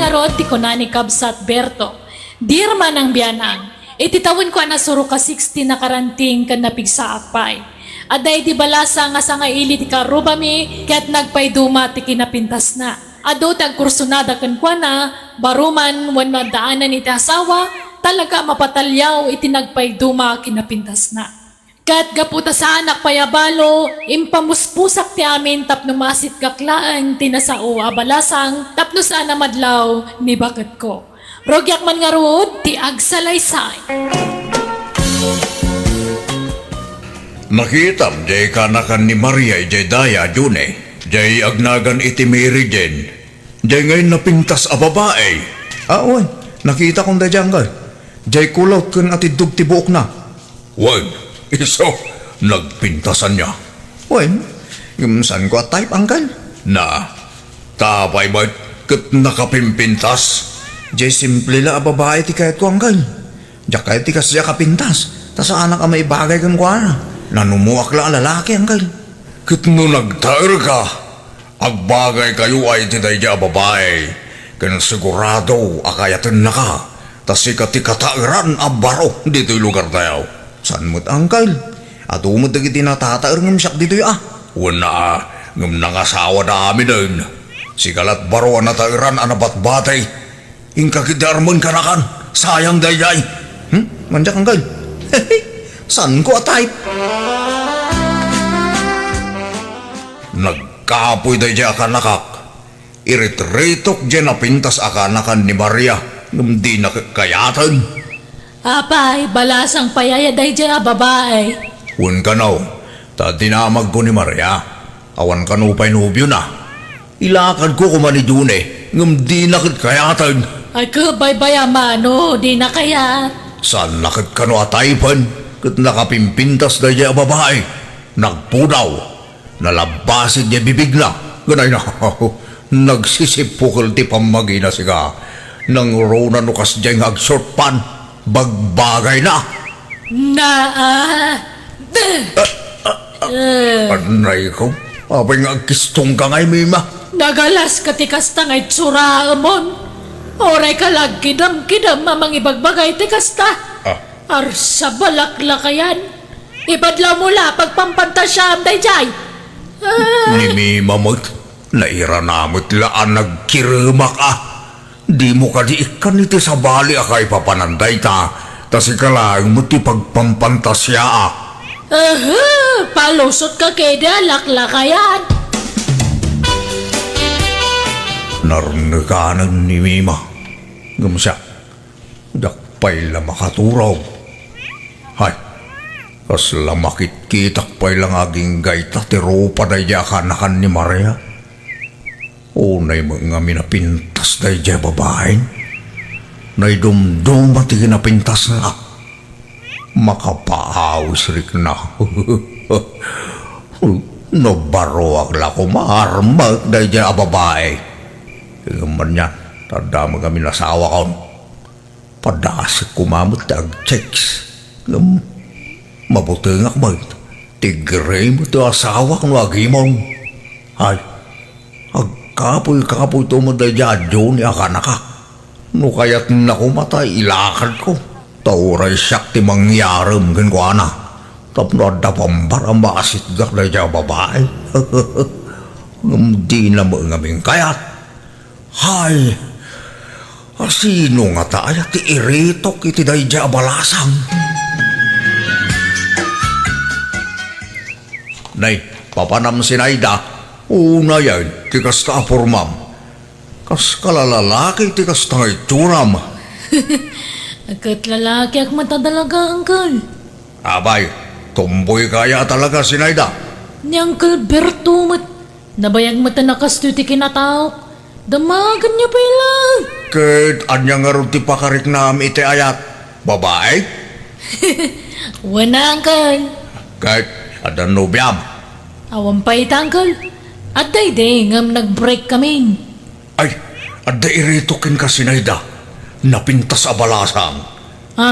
narod ti kunani kabsat Berto. Dirman ang biyanang. Ititawin ko na suro ka 60 na karanting kan napigsaak pay. Aday di balasa nga sa nga ili ti karubami kaya't nagpayduma ti kinapintas na. Ado tag kursunada kan kwa na baruman wan madaanan iti asawa talaga mapatalyaw iti nagpayduma kinapintas na. Kat gaputa sa anak payabalo, impamuspusak ti amin tapno masit kaklaan tinasao abalasang tapno sana madlaw ni bakat ko. Rogyak man nga rood, ti agsalaysay. Nakitam, jay kanakan ni Maria, jay daya, june. Jay agnagan iti Mary Jane. Jay ngayon napintas a babae. Wan, nakita kong da janggal. Jay kulot kun ati dugti buok na. Wan, iso, nagpintasan niya. Wan, saan ko at type, anggal? Na, tapay ba't kat nakapimpintas? Jay simple la a babae ti kahit ko anggal. Diyak kahit ti kasya kapintas. Tas anak a may bagay kan kwa na. Nanumuak la a lalaki, anggal. Kat no nagtaer ka, agbagay kayo ay tinay a babae. Kan sigurado akayatan na ka. Tas ikati katairan a baro dito'y lugar tayo. Saan mo't anggal? At umod na kiti natataer ngam siyak dito'y Wala, ngam nangasawa na amin din. Sikalat baro ang natairan ang nabatbatay. Ingkakidarman ka na kan, sayang dayay. Manjak anggal. Saan ko at type? Nagkapoy dayay akanakak. Iritretok dyan napintas akanakan ni Maria. Ngam di nakakayatan. Apay, balasang payayaday dyan babae. Wan ka na, ta dinamag ko ni Maria. Awan ka nupay nubyo na. Ilakad ko kumani June, ngam di nakakayatan. Ay kabay-baya mano, di na kaya. Saan nakit ka no ataypan? Kat nakapimpintas na niya babae. Nagpudaw. Nalabasin niya bibig na. Ganay na. Nagsisipukul ti pamagina siga. Nang rona nukas diyang agshort pan. Bagbagay na. Anay ko. Abay nga agkistong ka ngay, Mima. Nagalas katikas tangay tsura amon. Oray ka lag kidam-kidam mamang ibagbagay ti kasta. Arsa balaklakayan. Ibadlaw mula pagpampantasyam dayjay. Ni Mima mo't nairanamot laan nagkirima ka. Di mo ka di ikan iti sa bali akay papananday ta. Tas ikalaang mo ti pagpampantasya Palusot ka keda laklakayan. Narnaganan ni Mima. Gamsya, dakpay la makaturaw. Hay, kas lamakit kitak pay lang aging gayta tiro pa daya kanakan ni Maria. Unay mga minapintas daya babaeng. Nay dumdum mati kinapintas na. Makapaawis rik na. Nabaro agla ko maarmag daya babae. Ngayon yan, tanda mo kami nasawa kaon. Padasik kumamot na ag-checks. Mabuti nga ba? Tigray mo ito asawa kung agimong. Ay, agkapoy-kapoy ito mo na dyan ni akanaka. No kaya't nakumatay, ilakad ko. Tauray siyak ti mangyaram ganwa na. Tapno ada pambar ang maasit gak na dyan babae. Di na mo ngaming kayat. Hay, sino nga tayo ti iritok iti dayja abalasang? Nay, papanam si Naida, una yan, ti kasta apurmam. Kas kalalalaki ti kasta ngay turam. Agkat lalaki ak mata talaga, Uncle. Abay, tumboy kaya talaga si Naida. Ni Uncle Berto nabayag mata nakasto ti kinataok. Damagan niya pa ilang. Kahit anya nga rin ti pakarik na iti ayat. Babae? Wana, Uncle. Kahit adan nobyam. Awan pa ita, Uncle. At day ngam nag-break kami. Ay, ada iritokin ka si Naida. Napintas abalasang. Ha?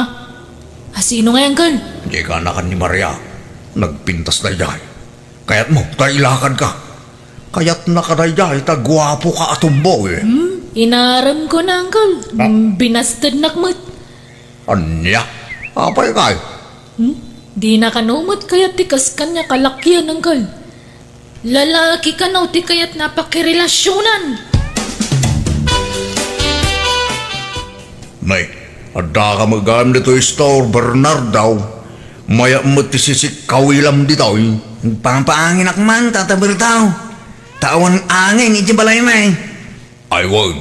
Sino nga, Uncle? Di ka nakan ni Maria. Nagpintas na dyan. Kaya't mo, kailakad ka. Kaya't nakanay dyan, tagwapo ka atumbo eh. Inaram ko na, Uncle. Binastad nakmat. Anya? Apay kay? Di na kanumot kaya tikas kanya kalakyan, Uncle. Lalaki ka na ti kaya't napakirelasyonan. Nay, ada ka magam dito store Bernard daw. Maya mo ti sisik kawilam dito. Pampaangin akman, Tata Bertaw. Tawan angin, iti balay may. Ay wag,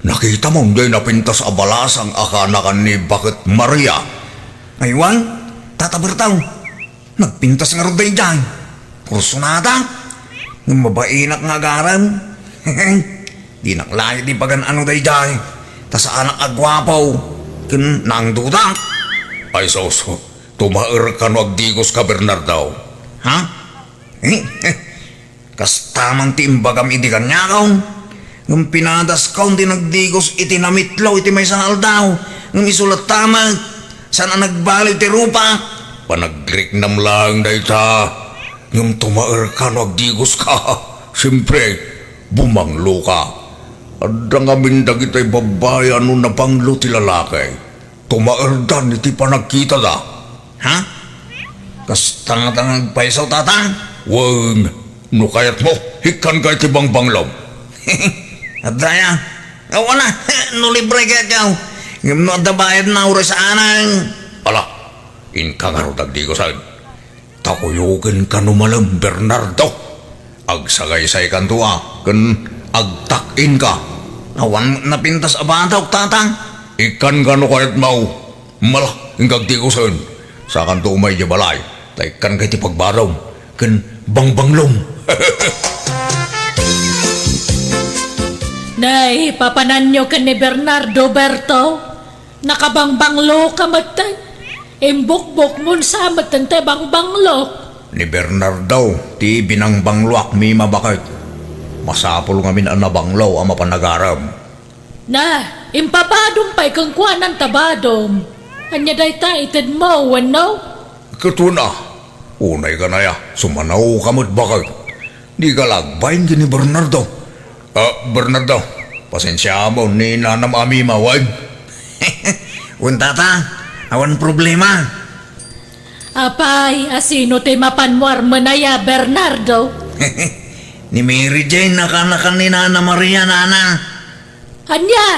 nakita mo hindi napintas abalas ang akanakan ni Bakit Maria. Aywan, Tata Bertaw. Nagpintas nga roday dyan. Kursunata. Ng mabainak nga garam. Di naklayo di bagan ano day dyan. Tas anak agwapaw. Kun nang duda. Ay soso, tumaer ka no agdigos ka Bernardaw. Ha? Kas tamang tiimbagam iti kanya kaon. Ngam pinadas kaon di nagdigos iti namitlaw iti may sangal daw. Ngam isulat tamang. Sana nagbaliw ti rupa. Panagliknam lang dahi ta. Ngam tumaer ka no agdigos ka. Siyempre, bumanglo ka. Adda nga mindag itay babae ano na panglo ti lalaki. Tumaerdan iti panagkita da. Ha? Kas tanga-tanga paisaw tatang. Wag, no kayat mo, hikan ka iti bangbanglaw. At daya. Wala, no libre kaya kaw. Ngam no adda bayad na ura sa anang. Ala, inka nga ro dagdi ko saan. Takuyugan ka numalang Bernardo. Agsagay-say kan tuwa, kan agtakin ka. Awan napintas abataw tatang. Ikan ka no kayat mau. Mala, ingkag di ko saan. Sa kan tumay di balay, taikan ka iti pagbaraw. Kan bangbanglong. Nay, papanan nyo ka ni Bernardo Berto. Nakabangbanglo ka matan. Imbukbok mo sa matan te bangbanglo. Ni Bernardo, ti binangbangluak mi mabakit. Masapol nga min ang nabanglaw ang mapanagaram. Na, impabadong pa'y kang kuanan tabadom. Anya day ta ited mo, wano? Katuna, unay ka na ya, sumanaw ka mo't bakit. Di ka lagbayin din ni Bernardo. Bernardo, pasensya mo ni nanam ami mawag. Un tata, awan problema. Apay, asino te mapanwar manaya Bernardo? Ni Mary Jane nakanakan ni Nana Maria nana. Anya?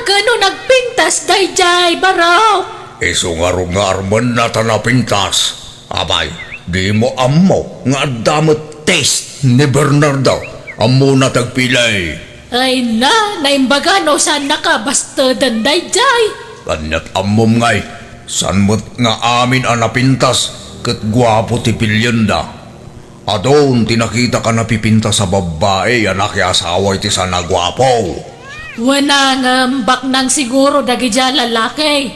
Gano nagpintas dayjay baro. Iso nga ro nga arman na tanapintas. Abay, di mo amo nga damot taste ni Bernardo. Amo na tagpilay. Ay na, naimbagano saan nakabasta dayjay. Kanyat amom ngay, san mo't nga amin ang napintas kat gwapo ti pilyenda. Adon tinakita ka napipinta sa babae anak ya asawa iti sana gwapo. Wana ngambak nang siguro dagi dyan lalaki.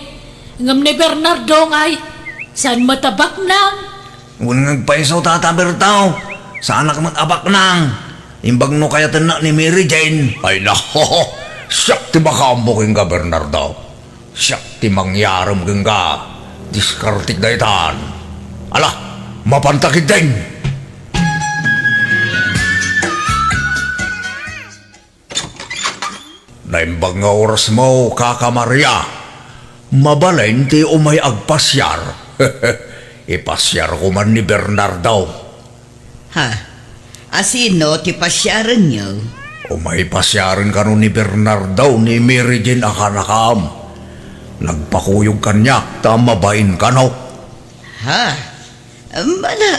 Ngam ni Bernardo ngay, saan matabak nang? Un nagpaisaw Tata Bertaw. Sa anak mag-abak nang. Imbag no kaya tanak ni Mary Jane. Ay nako, siyak ti makambuking ka Bernardo. Siyak ti mangyaram kang ka. Diskartik daytan. Ala, mapantakid din. Naimbag nga oras mo, Kaka Maria. Mabalain ti umay agpasyar. Ipasyar ko man ni Bernardo. Ha? Asino ti pasyaran niyo? Umay pasyarin ka nun ni Bernardo ni Mary Jane akanakam. Nagpakuyog kanya, tamabain ka no. Ha? Bala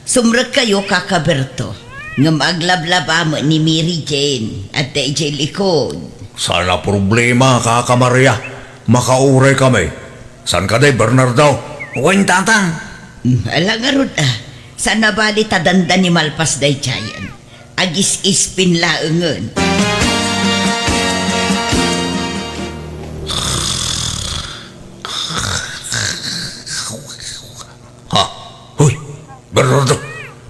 sumrag kayo kakaberto. Nga maglablaba mo ni Mary Jane at DJ likod. Sana problema, Kaka Maria. Makauray kami. San ka day, Bernardo? Uwan tatang. Alangarod sa nabali tadanda ni Malpas day chayan. Agis ispin laungan. Ha? Hoy, Bernardo,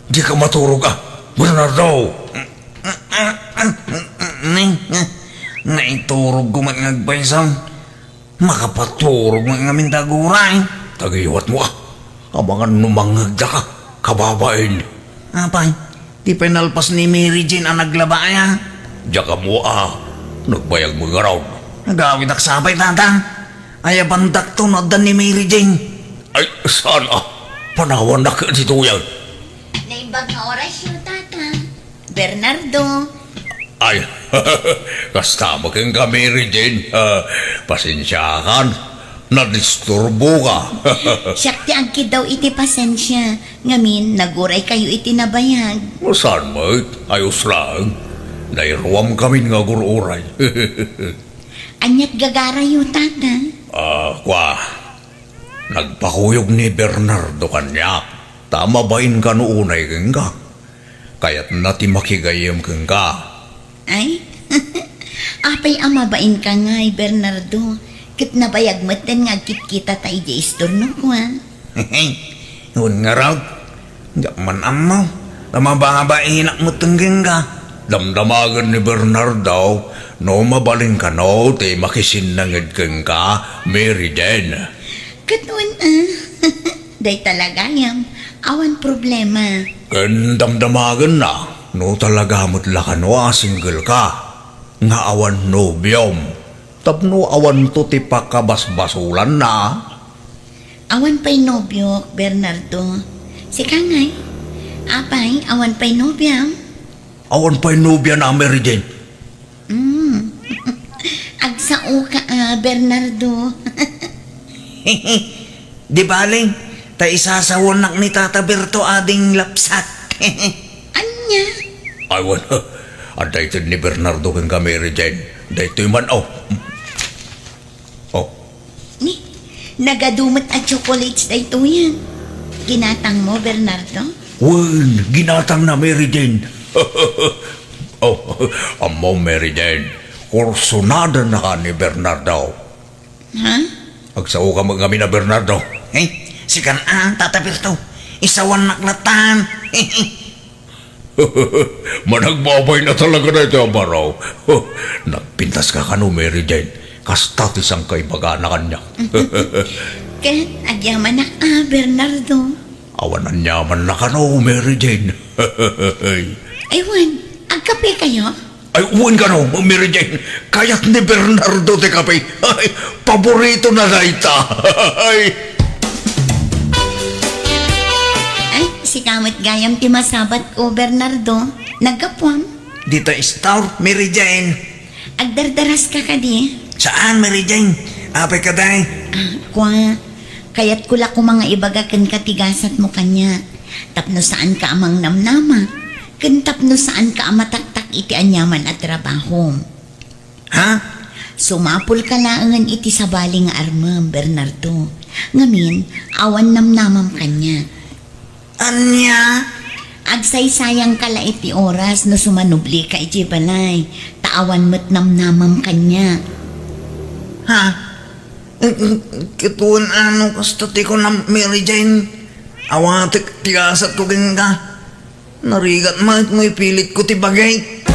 di ka maturog ah. Bernardo! Naiturog ko man nagpaisaw. Makapaturog man nga mintaguray. Tagiwat mo ah. Abangan numangagda ka, kababain. Apay, di penalpas ni Mary Jane ang naglabaya. Diya ka mo ah. Nagbayag mo garaw. Nagawid ak sabay tata. Ay bandak to nadan ni Mary Jane. Ay, sana. Panawan na ka dito yan. Naibang nga oras yun, tata. Bernardo. Ay, kasta maging kami rin din. Pasensyakan. Nadisturbo ka. Siyak ti angkid daw iti pasensya. Ngamin, naguray kayo iti nabayag. Saan mo? Ayos lang. Nairuam kami nga gururay. Anyat gagara yun, tata. Kwa. Nagpakuyog ni Bernardo kanya. Tama bain ka noonay kang ka. Kaya't nati makigayam kang ka. Ay, apay amabain ka nga, Bernardo. Kit nabayag matan nga kit-kita tayo di istorno ko, ha? Yun nga raw. Nga man mo. Tama ba nga ba inak mo tungging ka? Damdamagan ni Bernardo, no mabalin ka no, te makisinangid kang ka, Mary Jane. Katuan, day talaga yam. Awan problema. Kan damdamagan na, no talaga mo't lakano single ka. Nga awan nobyom. Tapno awan to ti pakabasbasulan na. Awan pa'y nobyo, Bernardo. Si Kangay. Apay, awan pa'y nobyam. Awan pa'y nobya na, Mary Jane. Agsao ka, Bernardo. Di baling, ta isasawon nak ni Tata Berto ading lapsat. Anya? Awan, aday ito ni Bernardo kang ka, Mary Jane. Day ito'y man, oh. Oh, Ni, nagadumot at chocolates na ito yan. Ginatang mo, Bernardo? wen, ginatang na, Mary Jane. Oh, amo, Mary Jane. Kursonada na ka ni Bernardo. Ha? Agsao ka kami na Bernardo. Si kanaan, Tata Berto. Isawan naklatan. Managbabay na talaga na ito, Baraw. Nagpintas ka kano, Mary Jane. Kastatis ang kaibaga na kanya. Kahit agyaman na Bernardo. Awanan yaman na kano, Mary Jane. Aywan, agkape kayo? Ay, uwan ka no, Mary Jane. Kaya't ni Bernardo te kape. Ay, paborito na daita. Ay, Ay, si kamot gayam ti masabat ko, Bernardo. Nagkapuan. Dito istor, Mary Jane. Agdardaras ka di. Saan, Mary Jane? Apay ka day? Kwa, kaya't kula ko mga ibagakan katigasat mo kanya. Tapno saan ka amang namnama. Kantapno saan ka amataktak iti anyaman at trabaho. Ha? Sumapul ka laangan iti sabaling armam, Bernardo. Ngamin, awan namnamam kanya. Anya? Agsaysayang kala iti oras no sumanubli ka iti balay. Taawan mo't namnamam kanya. Ha? Kituan ano kastati ko na Mary Jane. Awatik tigasat ko ka. Narigat mahit mo'y pilit ko ti bagay.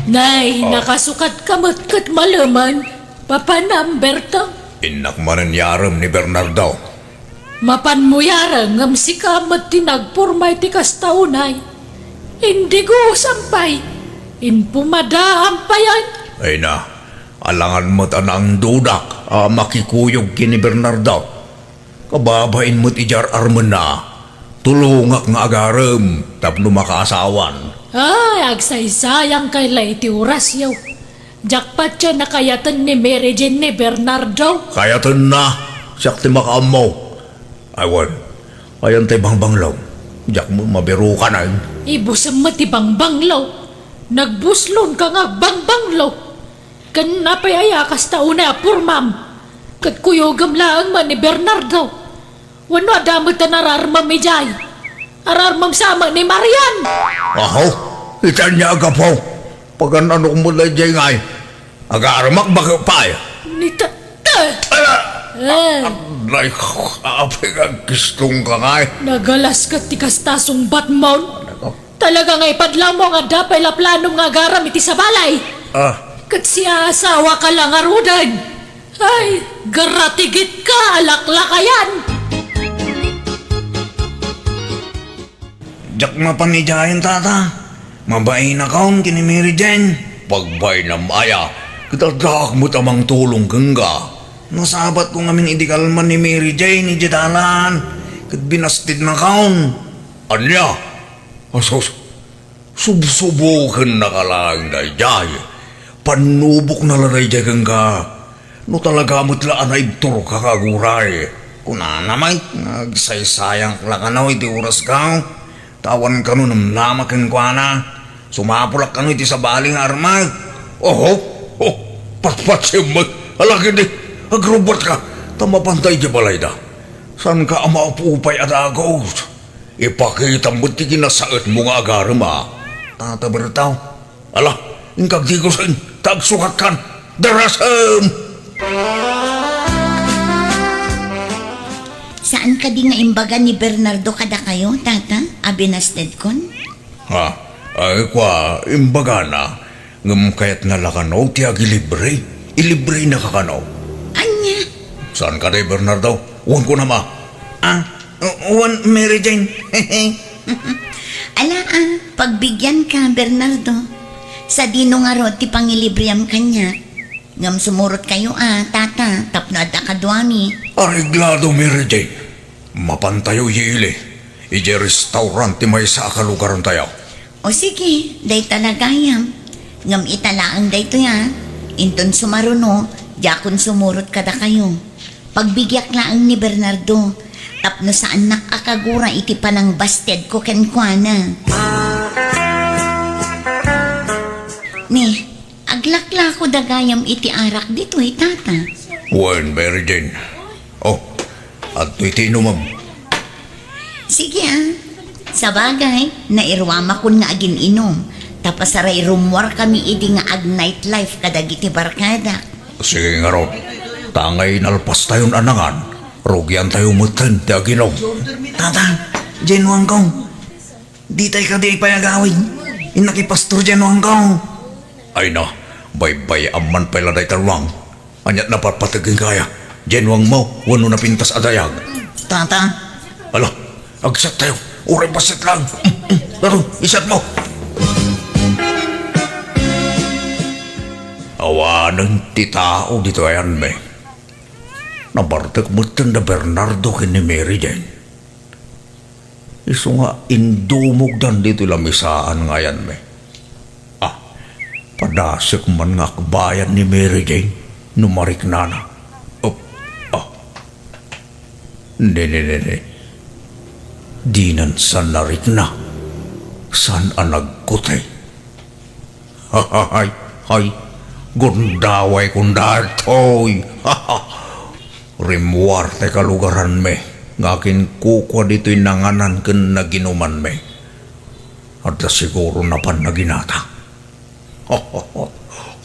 Nay, nakasukat kamot kat malaman. Papanam, Berto. inak mananyaram ni Bernardo. Mapan mo yarang ngam si kamat tinagpurmay ti kastaunay. Hindi ko sampay. Inpumadaam pa yan. Ay na, alangan mo't anang dudak, makikuyog kini Bernardo. Kababain mo't ijar arman na, tulungak nga agaram, tapno makaasawan. Ay, agsaysayang kay iti oras yaw. Jackpot siya nakayatan ni Mary Jane ni Bernardo. Kaya na, siyak ti makaamaw. Aywan, ayan tayo bangbanglaw. Diyak mo mabiru ka na. Ibusam matibang banglaw. Nagbuslon ka nga bangbanglaw. Kan napayaya kas tauna purmam. Kat kuyogam laang man ni Bernardo. Wano adamot na nararmam ni Jay. Ararmam sama ni Marian. Aho, itan niya aga po. Pagan ano mula dyan ngay. Aga-aramak baka pa. Nita. Ay, apay ang gistong ka ngay. Nagalas ka ti kastasong Batman. Talaga nga ipadlaw mo nga dapay la planong nga garam iti sa balay. Kat siya asawa ka lang arudan. Ay, garatigit ka, alaklakayan. Diyak mapanijayan, Tata. Mabain na kaon kini Mary Jane. Pagbay na maya, kitagdak mo tamang tulong gangga. Nasabat ko ngamin idikalman ni Mary Jane, ijitalan. Kat binastid na kaon. Anya, asos, subsubukan na kalaang dayjay. Panubok na laray jay gangga. No talaga mo't laan na ibturo kakaguray. Kuna namay, nagsaysayang lakanaw iti oras ka. Tawan ka nun namlamakin ko na. Sumapulak ka nun iti sa baling armag. Oho, oh, patpat siya mag, alaki di, agrobot ka, tamapantay di balay da. San ka ama upupay at agos? Ipakita mo't ti kinasaot mo nga agaram ah. Tatabertaw. Ala, ingkag di ko sa tagsukat kan, darasam! Saan ka di nga imbaga ni Bernardo kada kayo, tata? Abinasted kon? Ha, ay kwa, imbaga na, ngam kayat nga lakanaw, tiyagi libre, ilibre na kakanaw. Anya? Saan ka day, Bernardo? Uwan ko na ma. Uwan, Mary Jane. Ala pagbigyan ka, Bernardo. Sa dino nga ro, ti pangilibriam kanya. Ngam sumurot kayo tata, tapno at akadwami. Areglado, Mary Jane. Mapantayo yili. Ije restaurant ti may sa akalugaran tayo. O sige, day talagayam. Ngam italaang day to ya. Inton sumaruno, jakon sumurot kada kayo. Pagbigyak laang ni Bernardo, tapno saan nakakagura iti panang basted ko kenkwana. Ni, aglakla ko dagayam iti arak dito tata. Wen, Mary Jane. Oh, at iti inumam. Sige Sa bagay, nairwama ko nga agin inom. Tapos aray rumwar kami idi nga ag nightlife kadagiti barkada. Sige nga ro. Tangay nalpas tayon anangan. Rugyan tayo mutan ti aginom. Tata, Jane Wangkong. Di tayo ka di payagawin. Inakipastor Jane Wangkong. Ay na, bay-bay aman pala day tarwang. Anyat na papatagin kaya. Jenwang mo, wano na pintas adayag. Tata, Ala, agsat tayo. Uray pasit lang. Laro, isat mo. Awanan ti tao dito ayan me. Nabartek mo na Bernardo kini Mary Jane. Iso nga indumog dan dito lamisaan nga yan me. Padasik man nga kabayan ni Mary Jane, numarik na na. Hindi. Dinan san narik na. San anagkutay. Hay, gundaway kundartoy. Rimuarte kalugaran me, ngakin kukwa dito'y nanganan ken naginuman me. At siguro na pan naginata.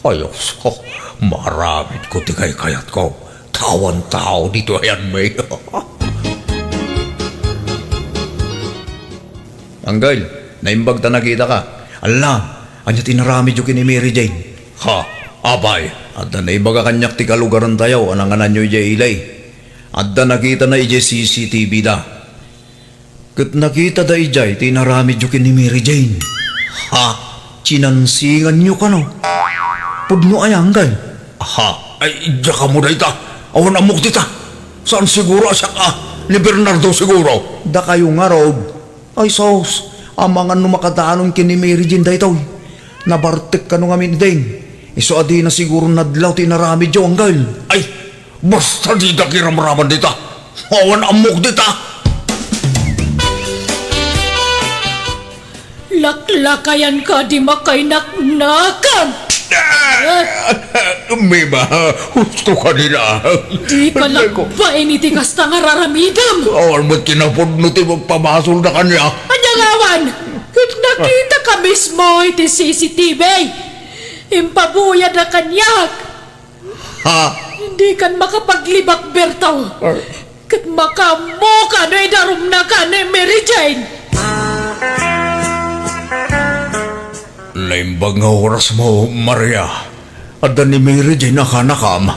Ayos ko, maramit ko ti kayat ko. Tawan tao dito ayan may. Anggal, naimbag ta nakita ka. Ala, anya tinaramid yung kini Mary Jane. Ha, abay. At na naibaga kanyak ti kalugaran tayo, ananganan nyo ije ilay. At na nakita na ije CCTV da. Kat nakita da ijay, tinaramid yung kini Mary Jane. Ha, sinansingan nyo ka no? Pudno ay anggal. Ha, ay idya ka mo da ita. Awan amok dita. Saan siguro siya ka? Ni Bernardo siguro. Da kayo nga Rob. Ay sos, amangan no makadaanon kini Mary Jane da ito. Nabartek ka no nga minideng. Iso adi na siguro nadlaw tinarami jo anggal. Ay, basta di da kiramraman dita. Awan amok dita. Laklakayan ka di makainaknakan. Mima, gusto ka nila. Di ka lakbain iti kasta nga raramidam. Awan mo't kinapod no ti magpamasol na kanya. Anyagawan, kung nakita ka mismo iti CCTV, impabuyad na kanyak. Ha? Hindi kan makapaglibak Bertaw. Kat makamuka na idarum na ka ni Mary Jane. Naimbag nga oras mo, Maria. Ada ni Mary Jane nakanakam.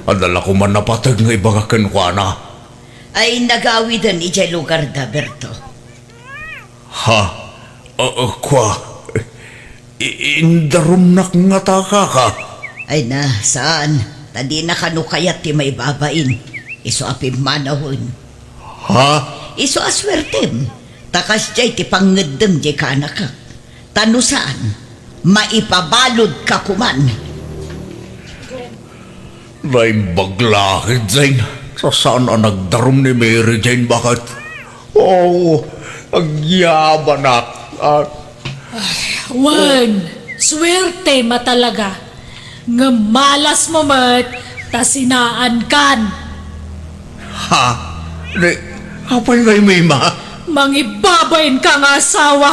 Adala ko man napatag nga ibagakan ko na. Ay nagawidan ijay lugar da, Berto. Ha? Kwa? Indarum nak nga taka ka. Ay na, saan? Tadi na kanukayat ti may babain. Iso apim manahon. Ha? Iso aswertem. Takas jay ti pangedem jay ka anak ka. Tano saan? Maipabalod ka kuman. Naim baglakid, Zain. Sa saan ang nagdarum ni Mary Jane? Bakit? Oo, agyaban na. Wan, swerte matalaga. Nga malas mo mat, tasinaan kan. Ha? Di, apay ngay may ma? Mangibabain ka nga asawa.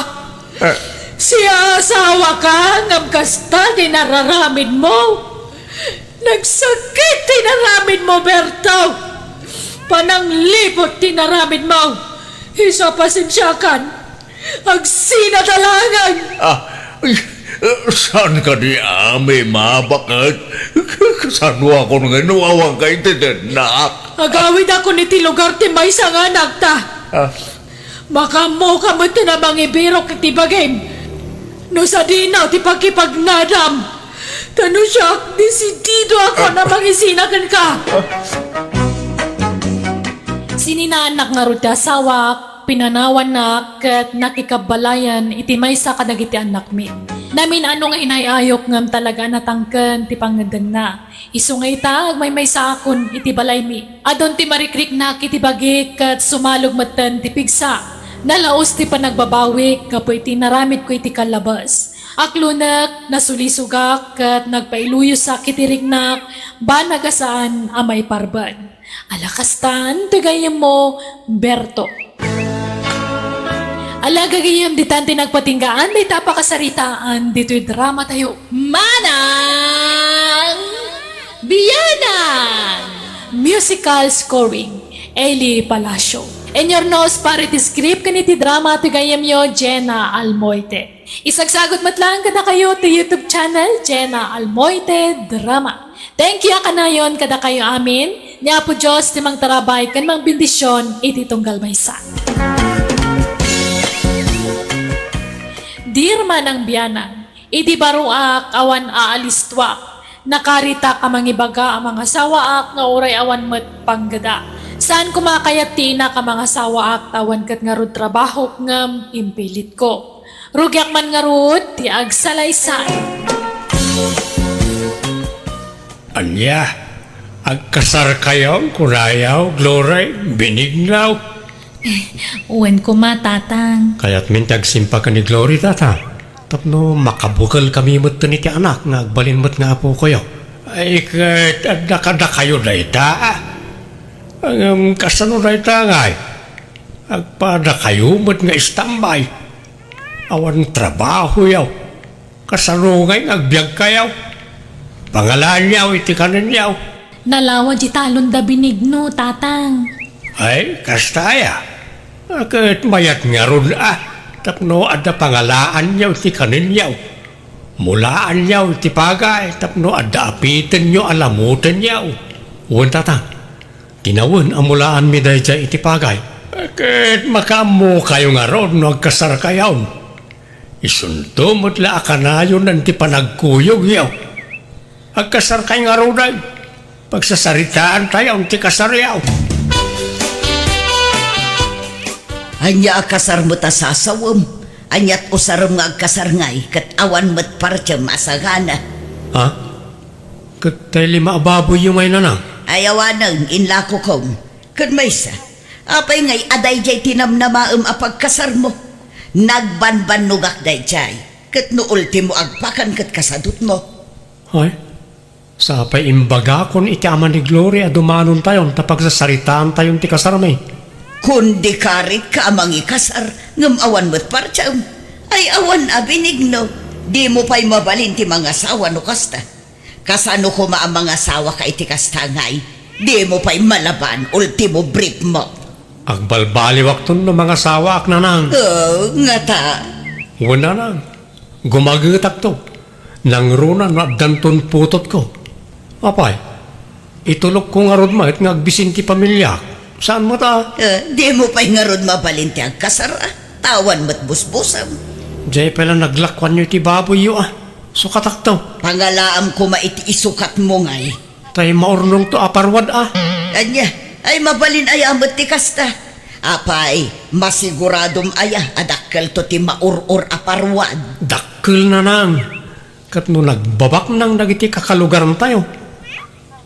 Siya asawa ka, ngam kasta dinararamid mo. Nagsakit tinaramid mo, Berto. Pananglipot tinaramid mo. Isa pasensyakan. Agsinadalangan. Ay, saan ka di ame, ma? Bakit? Saan mo ako nga nuwawang kay tinenak? Agawid ako ni ti lugar ti may isang anak ta. Makamo ka mo ito na mangibiro kiti bagim. No sa dinaw ti pagkipagnadam. Tano siya, desidido ako na mangisinakan ka. Sininaanak nga ro ti asawak, pinanawan na kat nakikabalayan iti may sa kadagiti anak mi. Namin ano nga inayayok ngam talaga natangken ti pangadan na. Isu nga itag may sa akon iti balay mi. Adon ti marikrik na iti bagik kat sumalog matan ti pigsa. Nalaos ti panagbabawi kapo iti naramid ko iti kalabas. Aklunak, nasulisugak kat nagpailuyo sa kitirignak banagasaan amay parban. Alakastan, tagayam mo, Berto. Alagagayam di tanti nagpatinggaan, di tapakasaritaan, dito'y drama tayo. Manang Biyanan! Musical scoring, Eli Palacio. And your nose para ti script kaniti drama tigayam yo, Jenna Almoite. Isagsagot matlang kada kayo ti YouTube channel, Jenna Almoite Drama. Thank you kanayon kada kayo amin. Niya po Diyos timang tarabay kan mang bendisyon iti tunggal maysa. Dirman ang biyanan, iti baruak awan aalistwak. Nakarita ka mangibaga ang mga sawaak nga oray awan met panggada. Saan kumakayat tina ka mga sawaak tawan kat nga rod trabaho ngam impilit ko. Rugyak man nga rod ti agsalaysay. Anya, agkasar kayo, kurayaw, glory, biniglaw. Uwan ko matatang. Kaya't mintag simpa ka ni Glory tata. Tapno makabukal kami mo't ni ti anak nga agbalin mo't nga po kayo. Ay kat adakada kayo na ita. Ang kasano na ita ngay. Agpada kayo mo't nga istambay. Awan trabaho yaw. Kasano ngay agbyag kayaw. Pangalan yaw, iti kanan yaw. Nalawan di talon da binigno, tatang. Ay, kastaya. Akit mayat nga ron tapno ada pangalaan yaw ti kanin yaw. Mulaan yaw ti pagay, tapno ada apitin nyo alamutin yaw. Uwan tatang, tinawan ang mulaan mi dahi dya iti pagay. Akit makamu kayo nga ron no agkasar kayaw. Isunto mo't laakanayon ng ti panagkuyog yaw. Agkasar kayo nga ron dahi. Pagsasaritaan tayo ang ti kasar yaw. Anya akasar mo ta sasawam. Anyat usaram nga agkasar ngay. Kat awan mo't partyam asagana. Ha? Katay lima ababoy yung may nanang. Ayawanang inlako kong. Kat may sa. Apay ngay aday jay tinamnamaam apagkasar mo. Nagbanban nugak day jay. Kat no ultimo agpakan kat kasadut mo. Ay? Sa pa'y imbaga kung iti ama ni Gloria dumanon tayon tapag sasaritaan tayon ti kasarmay. Kundi karit ka amang ikasar, ngam awan mo't partyam. Ay awan abinigno, di mo pa'y mabalin ti mga asawa no kasta. Kasano ko ang mga asawa ka iti kasta ngay, di mo pa'y malaban, ultimo brief mo. Agbalbaliwak ton no mga sawa ak nanang. Oh, nga ta. Wala nang. Gumagitak to. Nang runan na danton putot ko. Apay, itulog ko nga rod mahit nga agbisin ti pamilya. Saan mo ta? Di mo pa'y nga ron mabalin ti agkasar, tawan mo't busbusam. Jay pala naglakwan nyo iti baboy yu Sukatak to. Pangalaam ko maiti isukat mo ngay. Tay maurnong to aparwad Anya, ay mabalin ay amot ti kasta. Apay, masiguradom aya adakkel to ti maurur aparwad. Dakkel na nang. Kat no nagbabak nang dagiti kakalugaran tayo.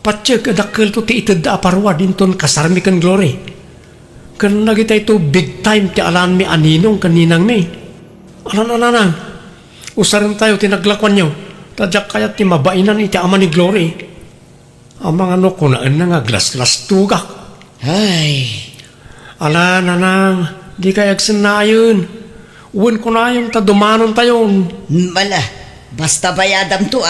Patsyak adakkel to ti ited da aparwad inton kasarmi kan glory. Kan nagitay to big time ti alan mi aninong kaninang mi. Anan. Usarin tayo tinaglakwan nyo. Tadyak kayat ti mabainan iti ama ni glory. Ang mga no kunaan na nga glas-glas tugak. Ay, Ala, nanang, di kayag sinayon. Uwan ko na yung tadumanon tayon. mala, basta bayadam to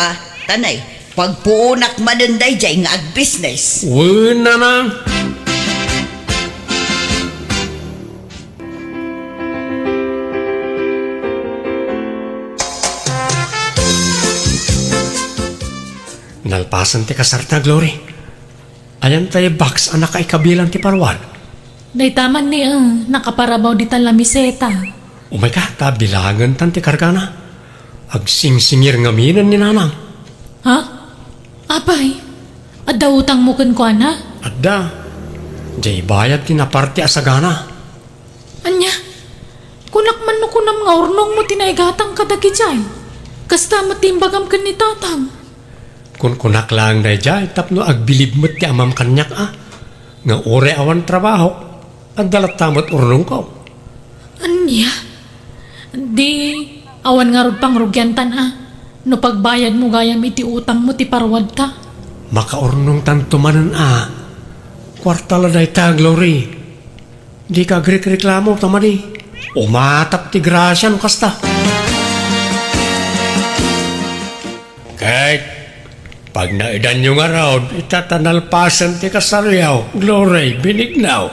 Tanay, pagpuunak manunday jay nga ag-business. Uwan, nanang. Nalpasan ti kasarta, Glory. Ayan tayo box anak ay kabilang ti parwan. Daytaman ni nakaparabaw di tan lamiseta. Umay ka, tabilangan tan ti kargana. Agsingsingir ngaminan ni nanang. Ha? Apay, adda utang mo kun ko ana? Adda, jay bayad ti naparte asagana. Anya, kunak man no kunam nga urnong mo tinaigatang kadagi jay. Kasta matimbagam kan ni tatang. Kun kunak lang na jay, tapno agbilib mo't ti amam kanyak Nga ore awan trabaho, ang dalat tamot urnong ko. Anya, di awan nga rod pang rugyantan No pagbayad mo gayam iti utang mo ti parwad ta. Makaurnong tantumanan Kwartala day ta, Glory. Di ka agrik-reklamo tamadi. Umatap ti grasyan kasta. Kahit pag naidan yung araw, itatanalpasan ti kasaryaw, Glory, binignaw.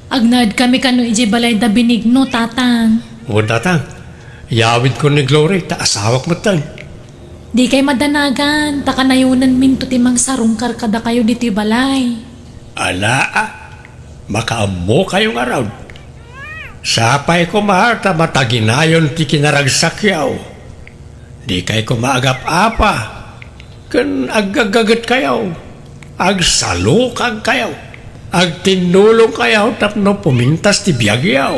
Agnaad kami kano iji balay da binigno tatang. O datang, yawid ko ni Glory, ta asawak mo tan. Di kay madanagan, takanayunan minto ti mang sarungkar kada kayo diti balay. Ala, makaamo kayong araw. Sapay ko maharta mataginayon ti kinaragsakyaw. Di kay ko maagap apa. Kan agagagat kayaw. Agsalukag kayaw. Agtinulong kayaw tapno pumintas ti biyagyaw.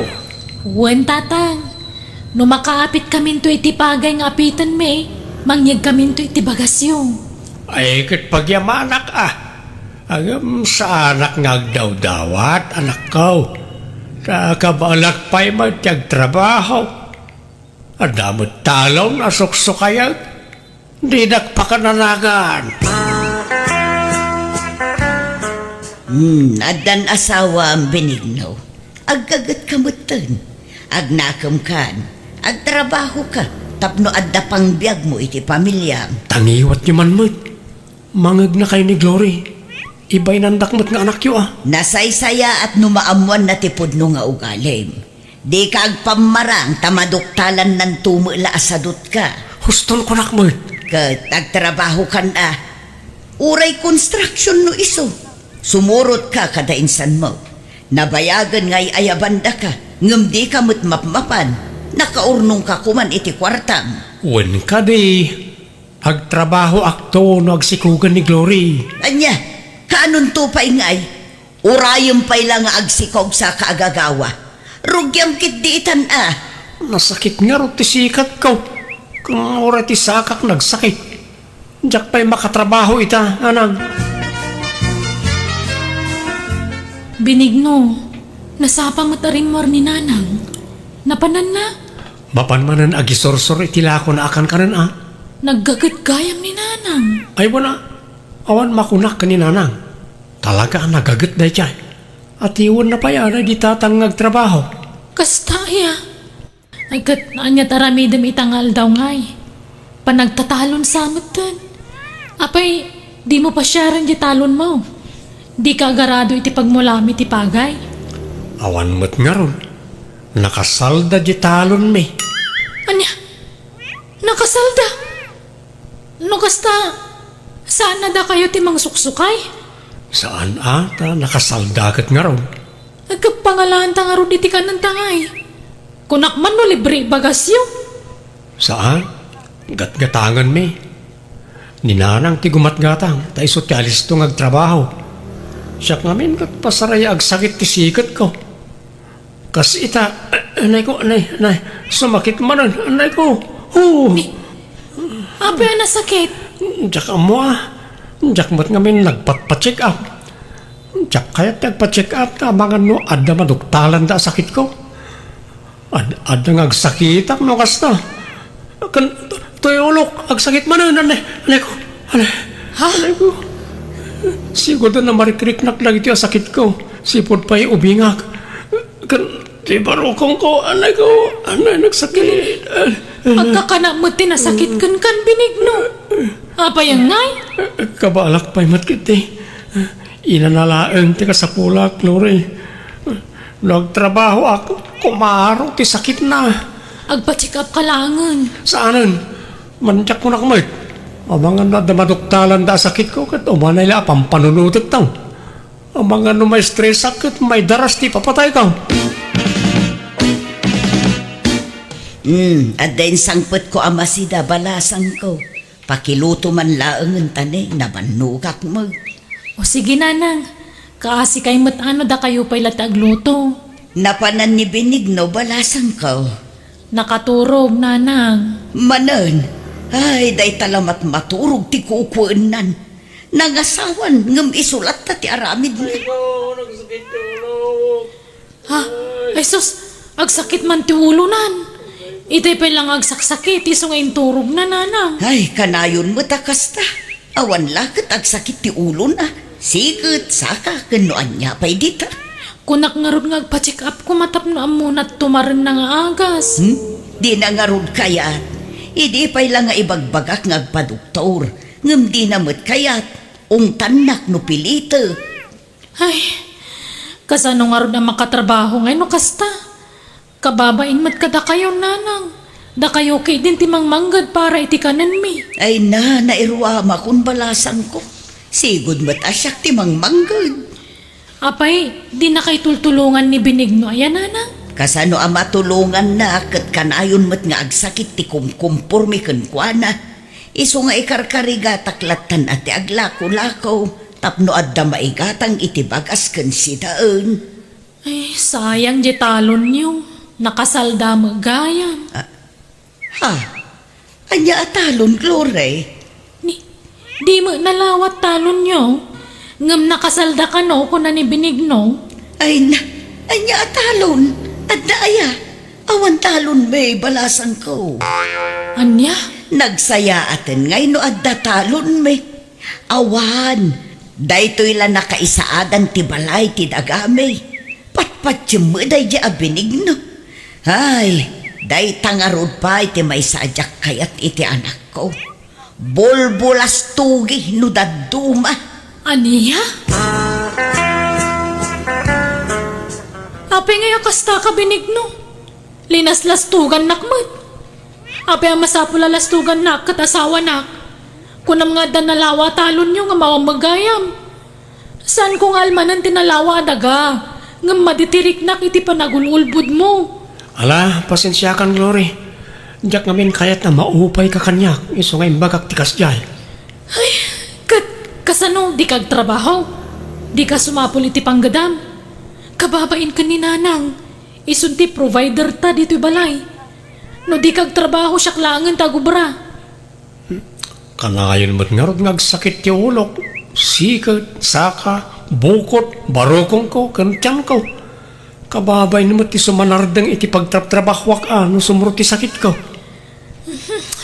Wen tatang, no makaapit kamin to iti pagay nga apitan me, mangyag kamin to iti bagasyo. Ay kat pagyamanak Agam sa anak nga agdaw-dawat, anak ko. Sa kabalak pa'y magtiyag trabaho. Adamot talong na suksukayag. Di nakpakananagan. Adan asawa ang binignaw. Aggagat kamutan. Agnakam kan. Agtrabaho ka. Tapno adda pang biyag mo iti pamilya. Tangiwat niyo man mo't. Mangag na kayo ni Glory. Iba'y nandakmat nga anak yu Nasaysaya at numaamuan na tipod no nga ugalim. Di ka agpamarang tamaduktalan ng tumula asadot ka. Huston ko nakmat. Kat agtrabaho kan Uray construction no iso. Sumurot ka kada insan mo. Nabayagan nga'y ayabanda ka. Ngam di ka mo't mapmapan. Nakaurnong ka kuman iti kwartang. Wen ka di. Agtrabaho akto no agsikugan ni Glory. Anya, kaanon to pa ingay? Urayom pa'y lang nga agsikog sa kaagagawa. Rugyam kit diitan Nasakit nga ro ti sikat ko. Kung ora ti sakak nagsakit. Diyak pa'y makatrabaho ita, anang. Binigno, nasapa mo taring mo ni nanang. Napanan na, Mapanmanan agisorsor itila ko na akan kanan naggagat gayam ni nanang. Ay wala. Awan makunak ka ni nanang. Talaga nagagat na siya. At iwan na pa yan ay di tatang nagtrabaho. Kasta iya. Ay kat anya taramidam itangal daw ngay. Panagtatalon sa amatan. Apay, di mo pa siya rin di talon mo. Di ka agarado iti pagmulami ti pagay. Awan mo't nga ron. Nakasalda di talon me. Anya, nakasalda. No kasta, saan na da kayo ti mang suksukay? Saan ata nakasaldagat nga ron. Nagkapangalaan ta nga ron iti ka ng tangay. Kunak man no libre bagasyo. Saan? Gatgatangan mi. Ninanang ti gumatgatang, ta isotyalis to ngagtrabaho. Siya ngamin kat pasaraya ag sakit ti sikat ko. Kas ita, anay ko, anay, sumakit manan, anay ko. Apa yung nasakit? Diyak mo Diyak mo't ngamin nagpat-check up. Diyak kaya't nagpa-check up na mga no, adda maduktalan da sakit ko. Adda ngagsakitak no kasta. Kan, tuyulok, agsakit manan, anay ko, anay ko. Siguro na marikrik-nak lang ito ang sakit ko. Sipod pa'y ubingak. Kan, di barokong ko, anay nagsakit. Agkakana mo tinasakit kan Benigno. Apa yung ngay? Kabalak pa'y matkiti. Inanalaan ti ka sa pulak, Lori. Nagtrabaho ako, kumaro, ti sakit na. Agpa-check up ka langan. Saanan? Mandiyak ko na kumait. Ang mga nadamaduktalan da sakit ko, kat umanay la pampanunutik tang. Ang mga no may stress sakit, may daras ti papatay ka. At din sangpet ko amasida balasan ko. Pakiluto man laang ang tani, namanukak mo. O sige nanang, kaasi kay matano da kayo pa'y latagluto. Napanan ni Benigno balasan ko. Nakaturog nanang. Manan, ay day talamat maturog ti kukuenan. Nangasawan ngem isulat ta ti aramid na. Ha? Ay sus, agsakit man ti ulunan. Itay pa lang agsaksakit, iso ngayon turog na nanang. Ay, kanayon mo takas ta. Awan lakit ag sakit ti ulo na. Sigat, saka, kanuan niya pa'y dita. Kunak nga ron nga agpa-check up ko matapno amunat tumaran na nga agas. Di na nga rod kayat. Idi pa'y lang nga ibagbagak nga agpaduktor. Ngem di namot kayat. Ungtanak no pilito. Ay, kasano nga ron na makatrabaho ngayon no kasta. Kababain mat kada kayo nanang. Da kayo kay din timang manggad para iti kanan mi. Ay na, nairuama kung balasan ko. Sigod mat asyak timang manggod. Apay, di na kay tultulungan ni Benigno ayan nanang. Kasano ang matulungan na kat kanayon mat nga agsakit ti kumkumpurmi kenkwana. Iso nga ikarkariga taklatan at ti aglako-lako. Tapno adda maigatang itibagas ken sidaan. Ay, sayang di talon niyo. Nakasalda magayam. Ha? Anya atalon, Glore? Di mo nalawat talon niyo. Ngam nakasalda ka no kung na ni Benigno. Ay na, anya atalon. Adda aya. Awan talon may balasan ko. Anya? Nagsaya atin ngay no adda talon may. Awan. Daytoy la nakaisaadan ti balay ti dagamay. Patpatsyo mo day di Benigno. Ay, day tangarod pa iti may sadyak kayat iti anak ko. Bolbolas tugi no daduma. Aniya? Ape nga kasta ka Benigno. Linas lastugan nakmat. Ape ang masapula lastugan nak kat asawa nak. Kunam nga danalawa talon nyo nga mawamagayam. Saan kong almanan tinalawa adaga? Nga maditirik nak iti panagululbud mo. Ala, pasensya kan, Glory. Diyak ngamin kayat na maupay ka kanyak. Iso ngayon bagak tikas jay. Ay, kasano di kag trabaho? Di ka sumapul iti panggadam? Kababain ka ni nanang. Isunti provider ta dito balay. No di kag trabaho siya klangan tagubra. Kanayon mo't nga rin ngagsakit ti ulok. Sikat, saka, bukot, barokong ko, kantyan ko. Kababay naman ti sumanardang iti pagtrap-trabahwak no sumurot ti sakit ko.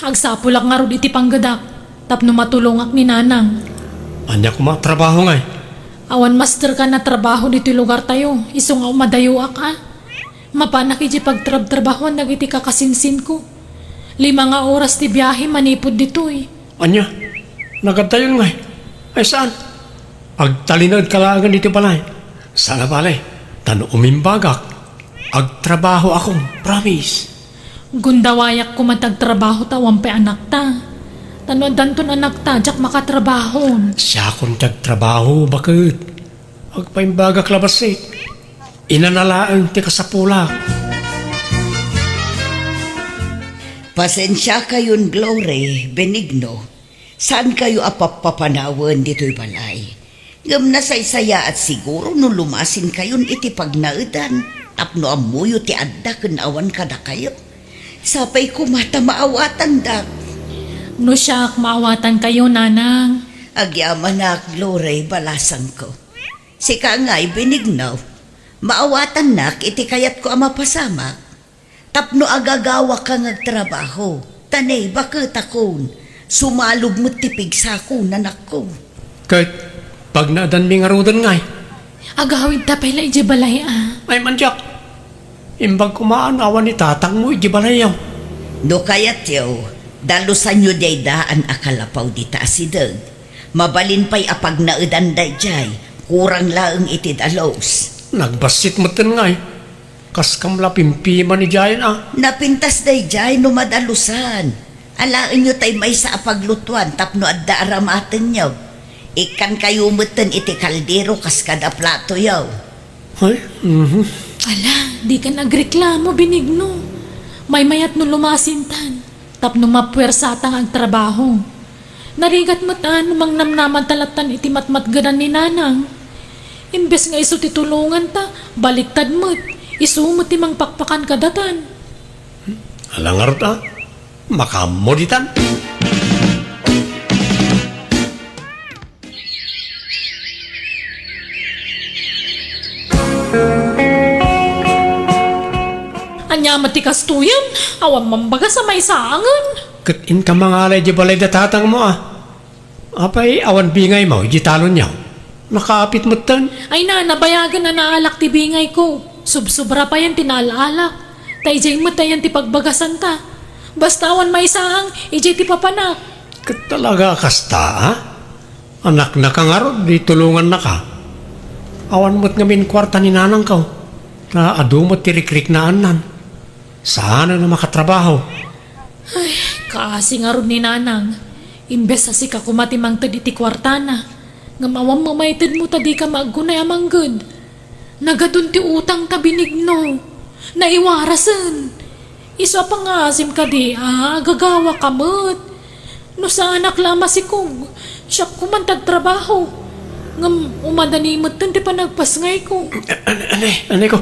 Agsapulak nga rin iti panggadak. Tapno matulungak ni nanang. Anya ko matrabaho ngay. Awan master ka na trabaho dito lugar tayo. Iso nga umadayo ka. Mapanak iti pagtrab-trabahoan nagiti kakasinsin ko. 5 nga oras ti biyahe manipod dito eh. Anya, nagadayon ngay. Ay saan? Agtalinod kalangan dito balay. Sana balay. Tano umimbagak. Agtrabaho akong, promise. Gundawayak ko matagtrabaho ta wampe anak ta. Tano danton anak ta, jak makatrabaho. Siya akong tagtrabaho, bakit? Agpaimbagak labas eh. Inanalaan ti kasapulak. Pasensya kayon, Glory, Benigno. Saan kayo apapapanawan dito'y balay? Ngam na saysaya at siguro no lumasin kayon iti pagnaudan, tapno amuyo ti adda awan kada kayo. Sapay kumata maawatan dak. No siya, maawatan kayo, nanang. Agyaman na, Glory, balasan ko. Sika nga'y Benigno. Maawatan nak, iti kayat ko ama pasama. Tapno agagawa ka ngagtrabaho. Tanay, bakit akon? Sumalog mo tipig sa akunan ako. Kahit pag naadan mi nga rudan ngay. Agawid ta pala iji balay Ay manjak. Imbag kumaan awan ni tatang mo iji balayaw. No kayat yaw, dalusan nyo day daan akalapaw di taasidag. Mabalin pa'y apag naudan day jay, kurang laeng iti dalos. Nagbasit mo tin ngay. Kas kamla pimpiman ni Jayan Napintas day jay no madalusan. Alaan nyo tay may sa apaglutuan tapno adda aramaten nyo. Ikan kayo mutan iti kaldero kas kada plato yaw. Ay, Ala, di ka nagreklamo, Benigno. May mayat no lumasintan. Tapno mapwersatang ang trabaho. Narigat matan, mang namnaman talatan iti matmatgadan ni nanang. Imbes nga iso titulungan ta, baliktad mo't. Isumot timang pakpakan kadatan. alangar ta. Makamoditan. Anya matikas tuyan, awan mambaga sa may saangan. Katin ka mga alay di balay da tatang mo Apay awan bingay mo, di talon niyaw. Nakaapit mo tan. Ay na, nabayagan na naalak ti bingay ko. Subsubra pa yan tinaalaalak. Tayjay mo tayan ti pagbagasan ta. Basta awan may saang, ijay ti papanak. Kat talaga kasta Anak na kang arod, di tulungan na ka. Awan mo't ngamin kwarta ni nanang ka. Na adumot ti rikrik na anan. Sana na makatrabaho. Ay, kaasi nga ron ni nanang. Imbes sa sika kumatimang tadi ti kwartana. Nga mawang mamaytid mo tadi ka maagunay amang good. Nagadun ti utang ta, Benigno. Naiwarasan. Iso pa nga asim ka di gagawa ka mo't. No sa anak lama si Kong. Siya kumantag trabaho. Ngam umadani mo't ti panagpasngay ko. Anay ko,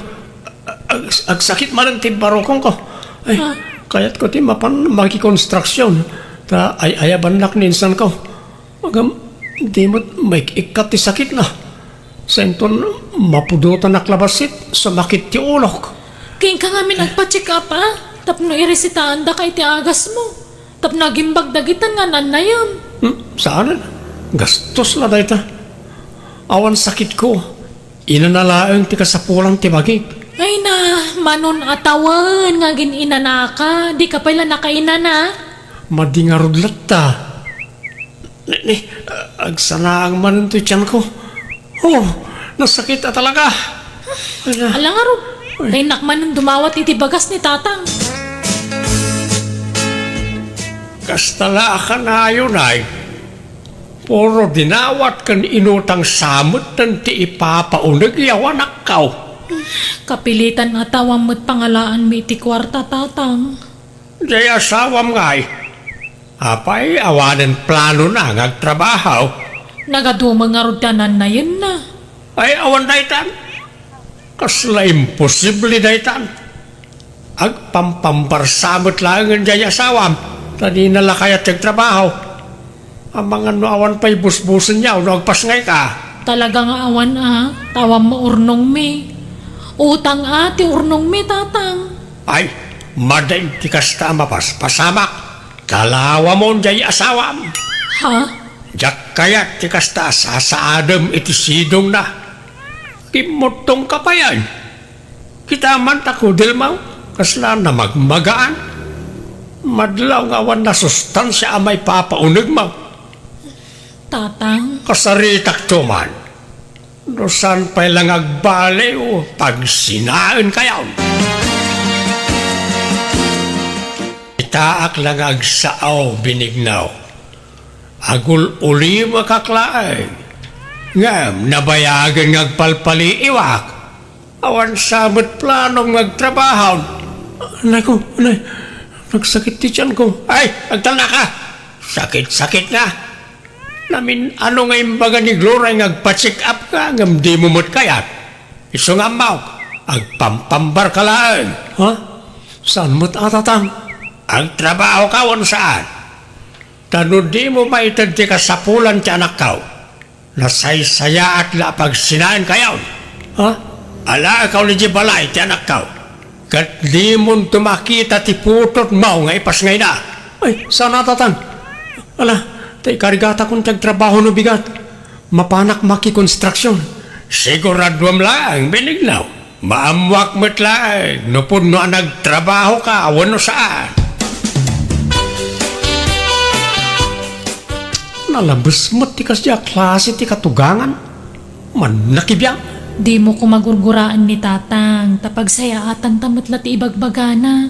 agsakit man ang timbarokong ko. Ay, kaya't ko ti mapan magikonstruksyon. Ta ay ayaban lak ninsan ko. Agam, di mo't may ikat ti sakit na. Senton, mapudutan naklabasit sa makit ti ulok. Kain ka nga nagpa-check up Tapno iresitaan da kay ti agas mo. Tapno nagimbag dagitan nga nanayam. Saan? Gastos na dayta. Awan sakit ko. Inanalaang ti kasapulang ti bagig. Ay na, manon atawan nga gininanaka. Di ka pala nakainana. Madingarudlat ta. Agsanaang manon ti tiyan ko. Oh, nasakit talaga. Alang aro, kay nakman nung dumawat iti bagas ni tatang. Kastala ka na yun ay. Puro dinawat kan inutang samot ng ti ipapaunag yawan akaw. Kapilitan atawang mo't pangalaan mi iti kwarta tatang. Di asawam nga ay. Apay awanan plano na ngagtrabaho. Nagadumang nga rodanan na yun na. Ay awan daytan. Kasla imposible daytan. Agpampambarsamot lang ang jay asawam. Tadi nalakayat yung trabaho. Ang mga awan pa'y busbusan niya, nagpasngay ka. Talaga nga awan tawang mo urnong mi. Utang ti urnong mi tatang. Ay, madaing tikas ta mapas, pasamak. Kalawa mo jay asawam. Ha? Jak kayat tikas ta sa adam iti sidong na. Kimotong ka pa yan. Kita man takudil mo, kasla na magmagaan. Madlaw nga awan na sustansya amay papaunig mo. Tatang? Kasaritak to man. Dosan pa'y lang agbali o pagsinaan kayaw. Itaak lang agsaaw Benigno. Agul uli makaklaay. Ngam, nabayagan ngagpalpali iwak. Awan samot planong magtrabaho. Anay ko, anay. nagsakit ti tiyan ko. Ay, nagtala ka. Sakit-sakit na. Namin, ano nga yung baga ni Gloria ngagpa-check up ka, ngam di mo mo't kayat. Iso nga mau, agpampambar ka lang. Ha? Saan mo't atatang? Ang trabaho ka, saan? Tano di mo maitadti ka sa pulan ti anak ka. Nasaysaya at lapag sinain kayaw. Ha? Ala, ikaw ni Jibalay ti anak ka. Kat di mo tumakita ti putot mo nga ipas ngay na. Ay, saan atatang? Ala, tay karigata kong tagtrabaho no bigat. Mapanak maki-construction. Siguraduam lang, binignaw. Maamwak mo't lang. Nupod no nagtrabaho ka, awan no saan. Nalabas mo ti kasya klase ti katugangan. Man nakibiyang. Di mo ko magurguraan ni tatang, tapag sayaatan tamot la ti ibagbagana.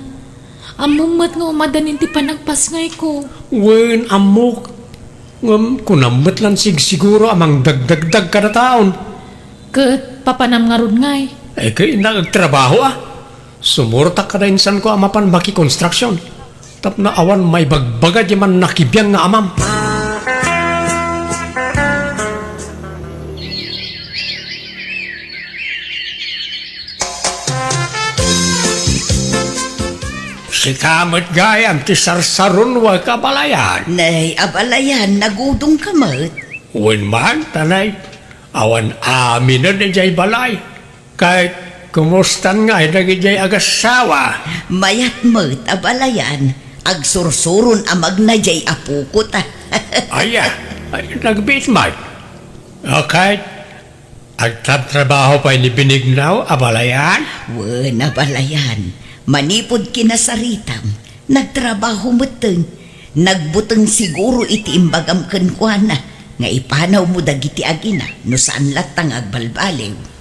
Amumot nga umadanin ti panagpasngay ko. Wen amok. Ngam kunamot lang siguro amang dagdagdag kada taon. Kat papanam nga ron ngay. Eh kay nagtrabaho Sumurta ka na insan ko amapan maki-construction. Tap na awan may bagbaga di man nakibiyang nga amam. Si kamot gayam ti sarsaron wa kabalayan. Nay, abalayan, nagudong kamot. Wen man, tanay, awan amin na di jay balay. Kahit kumustan nga, naging jay agasawa. Mayat mo't abalayan, agsursurun amag na jay apukot Aya, ay, nagbit man. Okay, agtatrabaho pa ni Binignaw, abalayan. Wen, abalayan, manipod kinasaritam, nagtrabaho muteng, nagbuteng siguro iti imbagam kenkwana, nga ipanaw mo dagiti agina, no saan latang agbalbaliw.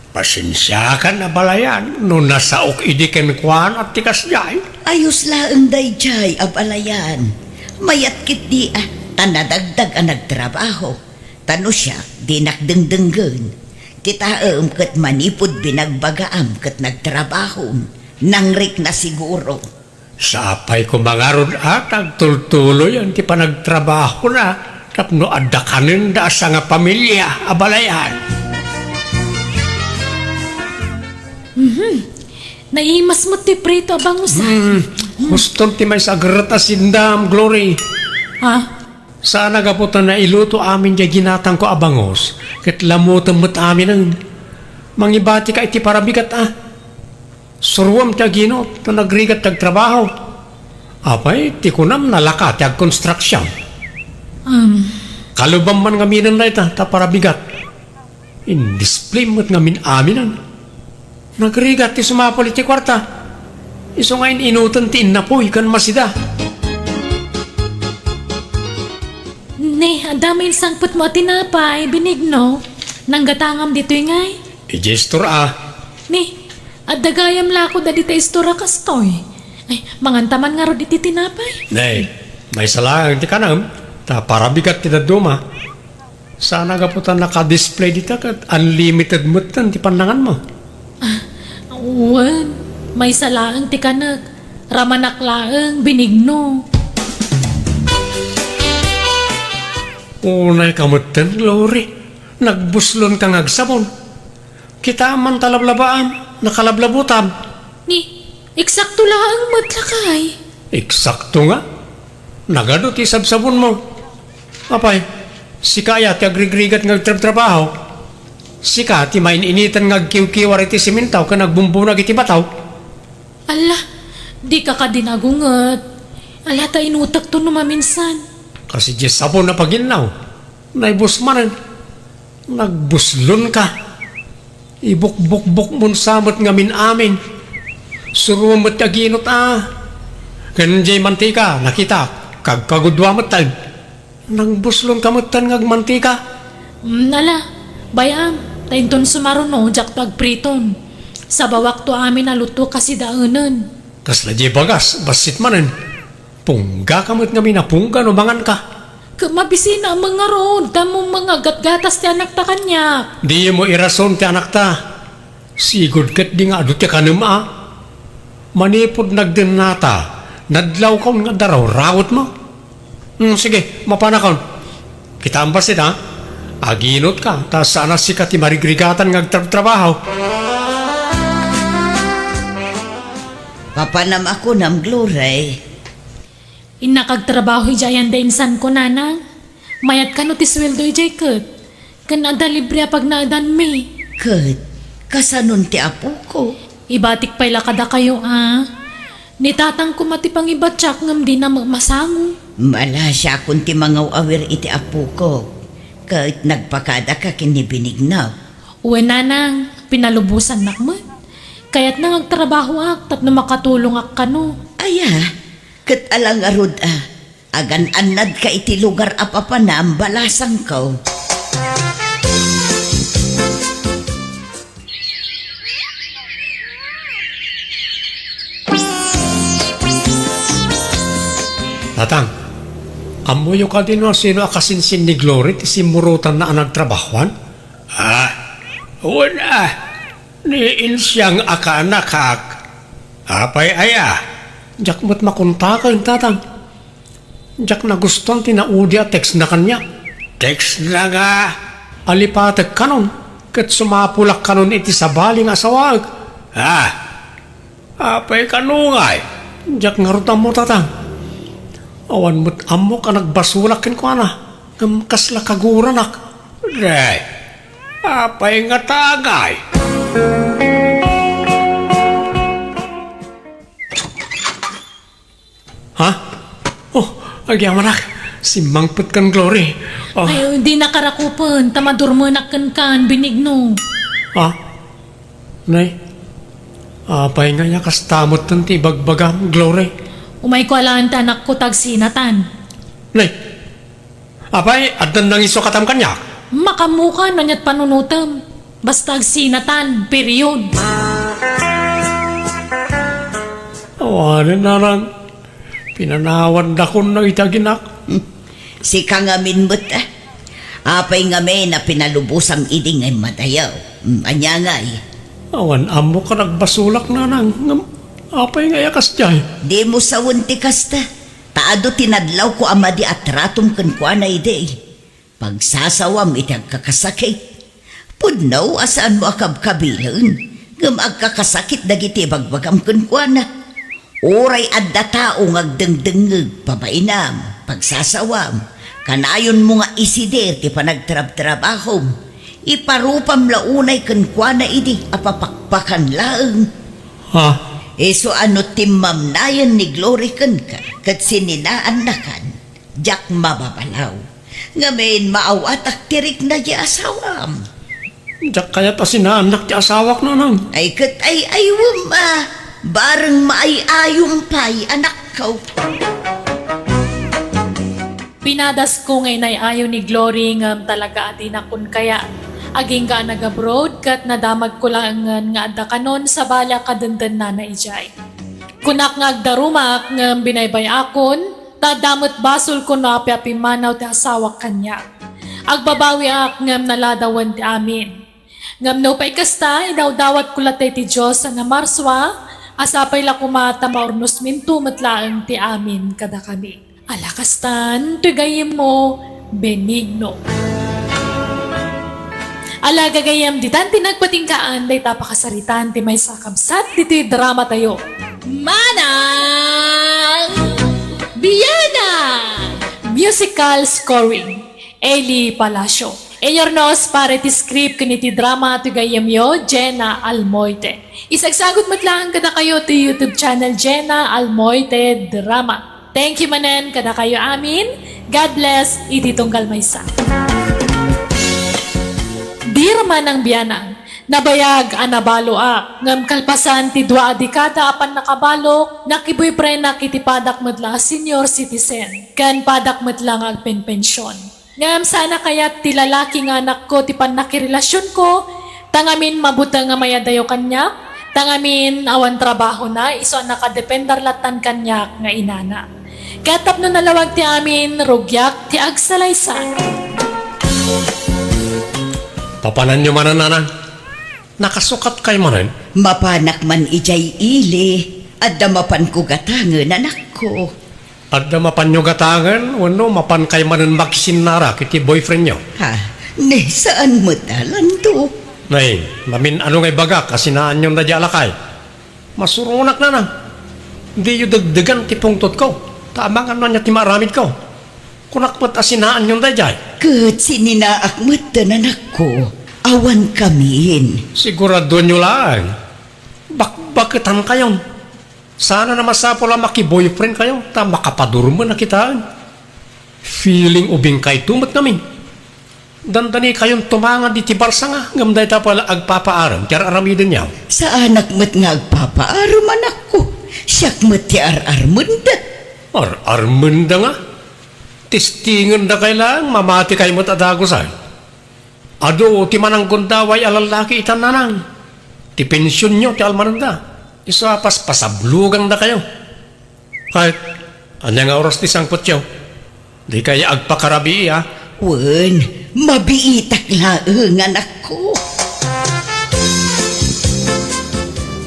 Pasensya ka na balayan, no nasaok idiken kwan at tikas jay. Ayos laeng dayjay, abalayan. Mayat kit di tanadagdag ang nagtrabaho. Tano siya, di nakdengdenggen. Kita kat manipod binagbagaam kat nagtrabaho. Nangrik na siguro. Sapay ko mangarod at agtultuloy ang ti panagtrabaho na tapno adakanin da sa nga pamilya, abalayan. Naimas mo ti prito abang usa. Guston ti may sagrata sindam, Glory. Ha? Sana gaputan na iluto amin di ginatang ko abangos. Kat lamutan mo't amin ang mangibati ka iti parabigat Surwam ti ginot na nagrigat tagtrabaho. Apay, ti kunam nalaka ti ag-construction. Kalubang man ngaminan na ita, ta parabigat. In-display mo't ngamin aminan. Nagrigat ti sumapol iti kwarta. Iso ngayon inutan ti inapoy kan masida. Ne, adamay sangput mo tinapay, Binigno. Nanggatangam dito ngay. Ijestor Ni, adagayam lako da dita istora kastoy. Ay, mangantaman nga ro diti tinapay. Nay, may salang ti kanam. Ta parabigat ti daduma. Sana gaputan naka-display dita kat unlimited mutan ti pandangan mo. Uwan, may salaang ti kanag. Ramanaklaang Binigno. Unay kamutan, Glory. Nagbuslon kang agsabon. Kita man talablabaan, nakalablabutan. Ni, eksakto laang matlakay. Eksakto nga. Nagado ti sabsabon mo. Apay, si kaya ti agrigrigat ngagtrabaho. Si ka ti main initan ngagkiw-kiwar iti simintaw ka nagbumbunag iti bataw. Ala, di ka ka dinagungat. Ala, ta inutak to numaminsan. Kasi di sabon na paginaw. Naibusmanan. Nagbuslon ka. Ibuk-buk-buk mon samot ngamin amin. Surumot aginot Ganun jay mantika, nakita. Kagkagudwa matag. Nagbuslon kamutan ngagmantika. Ala, bayam, tainton sumaruno, jak to agpriton. Sa bawak to amin naluto kasi daanan. Kasla jay bagas, basit manen. Pungga kamot nga minapungga no mangan ka. Kamabisina ang mga roon, tamong mga gatgatas ti anak ta kanya. Di mo irason ti anak ta. Sigod kat di nga adu ti kanum Manipod nagdenata. nadlaw ka nga daraw, rawot mo. Sige, mapanakon. Kita ang basit, ha? Aginot ka, ta sana si kati marigrigatan nga trabaho. Papanam ako nam Glory. Inakagtrabaho jayan da insan ko nanang. Mayat ka no ti sweldo ijay kat. Kan ada libre pag naadan mi. Kat, kasanon ti apo ko. Ibatik pala kada kayo Nitatang ko matipang ibatsak ngam di na masango. Mala siya kung ti mga awir iti apo ko. Kat nagpakada ka kinibinig na. Uwe nanang, pinalubusan nakmat. Kaya't nang agtrabaho ak, tapno makatulong ak kano. Aya, kat alang arod agan anad ka iti lugar apapa na ang balasang ko. Tatang, amuyo ka din mo sino akasinsin ni Glory ti simurutan na ang nagtrabahuan? Wala. Niin siyang akanakak. Apay aya. Diyak mo't makuntakan, tatang. Diyak na gustong tinaudi at text na kanya. Text na nga. Alipatag kanon. Kat sumapulak kanon iti sabaling asawag. Apay kanungay. Diyak nga rutan mo, tatang. Awan mo't amo ka nagbasulakin ko Ngam kasla kaguranak. Day. Apay nga tagay. Ha? Oh, agyaman si Mangput kan Glory. Ay, di nakarakupan, tamadurmanak kan binigno. Nay, apay nga niya kastamot ng tibagbagam Glory. Umay ko alaan tanak ko tagsinatan. Nay, apay, adan nang iso katam kanya. Makamuka na niya't panunutam. Basta agsinatan, period. Awanin na lang. Pinanawan na ko na itaginak. Si kangamin mo't apay ngame na pinalubusang iding ay madayaw. Anya nga Awan amo ka nagbasulak na nang. Apay nga yakas dyan. Di mo sawunti kasta. Taado tinadlaw ko amadi at ratom kan kwa na ide. Pagsasawam itag kakasakit. Pudnaw asaan mo akab-kabilan. Ngam agkakasakit dagiti bagbagam kan kwa na. Oray adda tao ngagdengdengeg pabainam. Pagsasawam. Kanayon mo nga isider ti panagtrab-trabahom. Iparupam launay kan kwa na idi apapakpakan laeng. So ano timam nayan ni Glory kan ka, kat sininaan na kan, jak mababalaw. Ngamin maawatak tirik na di asawam. Jak kaya ta sinaanak ti asawak na nang. Ay kat ay aywam bareng maayayong pay anak ko. Pinadas ko ngayon ay ayaw ni Glory ngam talaga atin akon kaya. Aging ka nag-abroad kat nadamag ko lang nga adda kanon sa bala kadandan na ijay. Kunak nga agdarumak ngam binaybay akon, tadamot basol ko na api manaw ti asawak kanya. Agbabawi ak ngam naladawan ti amin. Ngam no pa'y kasta, idawdawat ko latay ti Diyos nga marswa, asapay la kumata maurnos mintu matlaang ti amin kada kami. Alakastan, tugayim mo, benigno. Ala gagayam ditan tinagpatingkaan day tapakasaritan ti may sakabsat diti drama tayo. Manang Biyana! Musical scoring Eli Palacio. Enyornos para ti script kaniti drama ti gayam yo Jenna Almoite. Isagsagot matlang kada kayo ti YouTube channel Jenna Almoite Drama. Thank you manen kada kayo amin. God bless iti tunggal maysa. Dirman ng biyanang, nabayag anabalo ngam kalpasan ti dua adikada apan nakabalo, nakiboy prena kitipadak madla senior citizen, kan padak madlang agpenpensyon. Ngam sana kaya ti lalaki nga anak ko ti pan nakirelasyon ko, tangamin mabuta nga mayadayo kanya, tangamin awan trabaho na, iso nakadependar latan kanya nga inana. Katap no nalawag ti amin, rugyak ti agsalaysan. Papanan nyo manan, nanang. Nakasukat kay manan. Mapanak man ijay ili, Adda mapan ko gatangan, anak ko. At na mapan nyo gatangan, wano mapan kay manan makisinara kiti boyfriend nyo. Ha, ne saan mo talan to? Nay, mamin ano ngay baga kasi naan yung nadya alakay. Masurunak na na. Hindi yung dagdagan ti pungtot ko. Tamang ano niya ti maramid ko. Kunakpat asinaan yung dayjay. Kat sininaak mo anak ko. Awan kamiin. Sigurado nyo lang. Bakbakitan kayo. Sana na masapula maki-boyfriend kayo. Ta makapadurmo na kita. Feeling ubing kay tumat namin. Dandani kayong tumangan di tibarsa nga. Ngamday ta pala agpapaaram. Tiyar aramidin niya. Sa anak mo't nga agpapaaram anak ko. Siyak mo't ti ar-armunda. Armanda nga. Tistingan na kailang mamati kayo mo't adagusay. Ado, ti manang gundaway alalaki itan nanang. Ti pensyon nyo, ti almananda. Isapas pasablugang na kayo. Kahit, anya nga oras ti sangpot nyo. Di kaya agpakarabi ha. Wen, mabiitak laeng anak ko.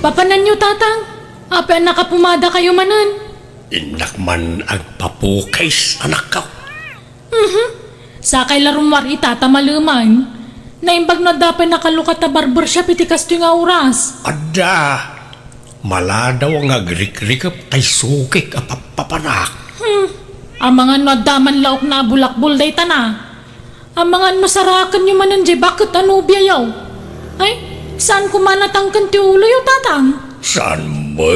Papanan nyo, tatang. Apa nakapumada kayo manan? Inak man agpapukays, anak ka. Sakay larumwar itatamaluman. Naimbag na dapat nakalukat na barbershop iti kasto nga oras. Ada, maladaw ang agrik-rikap tay sukik apapapanak. Ang mga nadaman laok na bulakbul day tana. Ang mga masarakan nyo manan jay bakit ano biyayaw? Ay, saan kumanatangkan ti ulo yung tatang? Saan mo?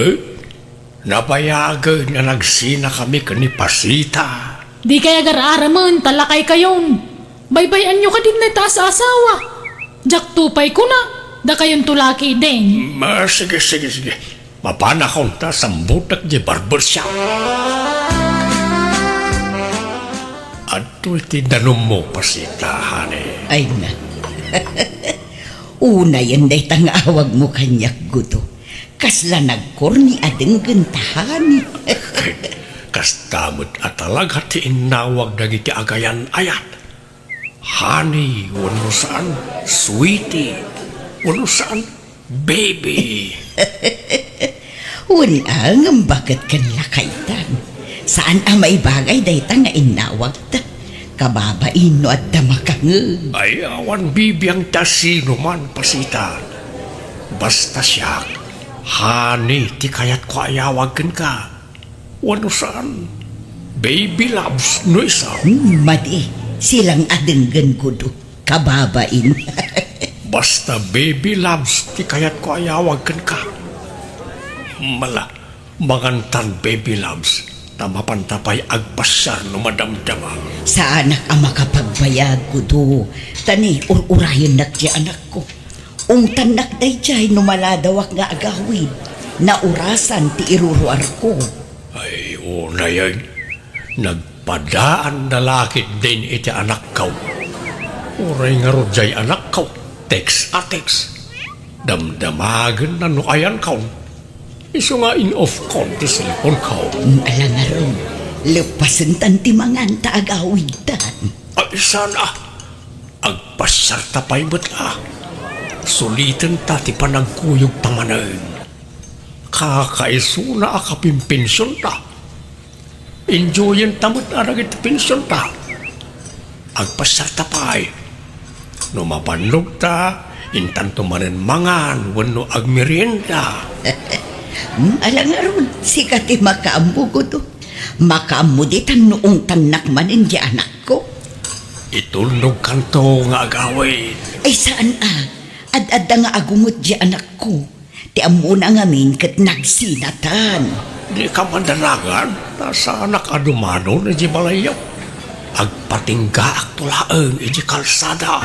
Nabayagan na nagsina kami kani Pasita. Di kaya gar-araman, talakay kayon. Baybayan nyo ka din na itaas asawa. Jak tupay ko na. Da kayon tulaki din. Sige. Mapana kong ta sambutak di barbershop. Ato tinanong mo, Pasita, hane. Ay na. Una yan day tangawag mo kanyak guto. Kasla nagkorni adeng gentahan. Kastamot at talaga ti inawag dagiti agayan ayat. Honey, wano saan, sweetie, wano saan, baby. Una nga bakit kan lakaytan. Saan may bagay day ta nga inawag ta. Kababain no at damakangag. Ay, awan bibiyang tasino man, Pasita. Basta siya, honey, ti kayat ko ayawagan ka. Wano saan, baby loves no isa. Madi, silang adenggan kudo. Kababain. Basta baby loves, ti kayat ko ayawagan ka. Mangantan baby loves, tamapantapay agpasyar no madamdama. Sa anak ang makapagbayag kudo. Tani, urayan nak di anak ko. Ungtan nak day jay no maladawak nga agawid. Naurasan ti iruruar ko. Ay, una yan. Nagpadaan na lakit din iti anak ko. Uray nga rodyay anak ko. Text a text. Damdamagan na no ayan ko. Iso nga in-off ko ti cellphone ko. Alang nga ron, lepasan tanti mangan ta agawid tan. Ay, sana. Agpasyar tapay ba't sulitan ta ti panagkuyog tamanan. Kakaisuna akapimpensyon ta. Enjoyin tamot aragit pensyon ta. Agpasyar tapay. No mapanlog ta, intanto manen mangan, wano agmerienda. Alang nga ron, sikati makaambo ko to. Makaambo di tan noong tanak manin di anak ko. Itulnog kanto nga agaway. Ay saan Ad-adda nga agungot di anak ko. Ti amuna nga min kat nagsinatan. Di ka mandanagan, nasa anak adumano na di balayaw. Agpatingga aktulaang iji kalsada.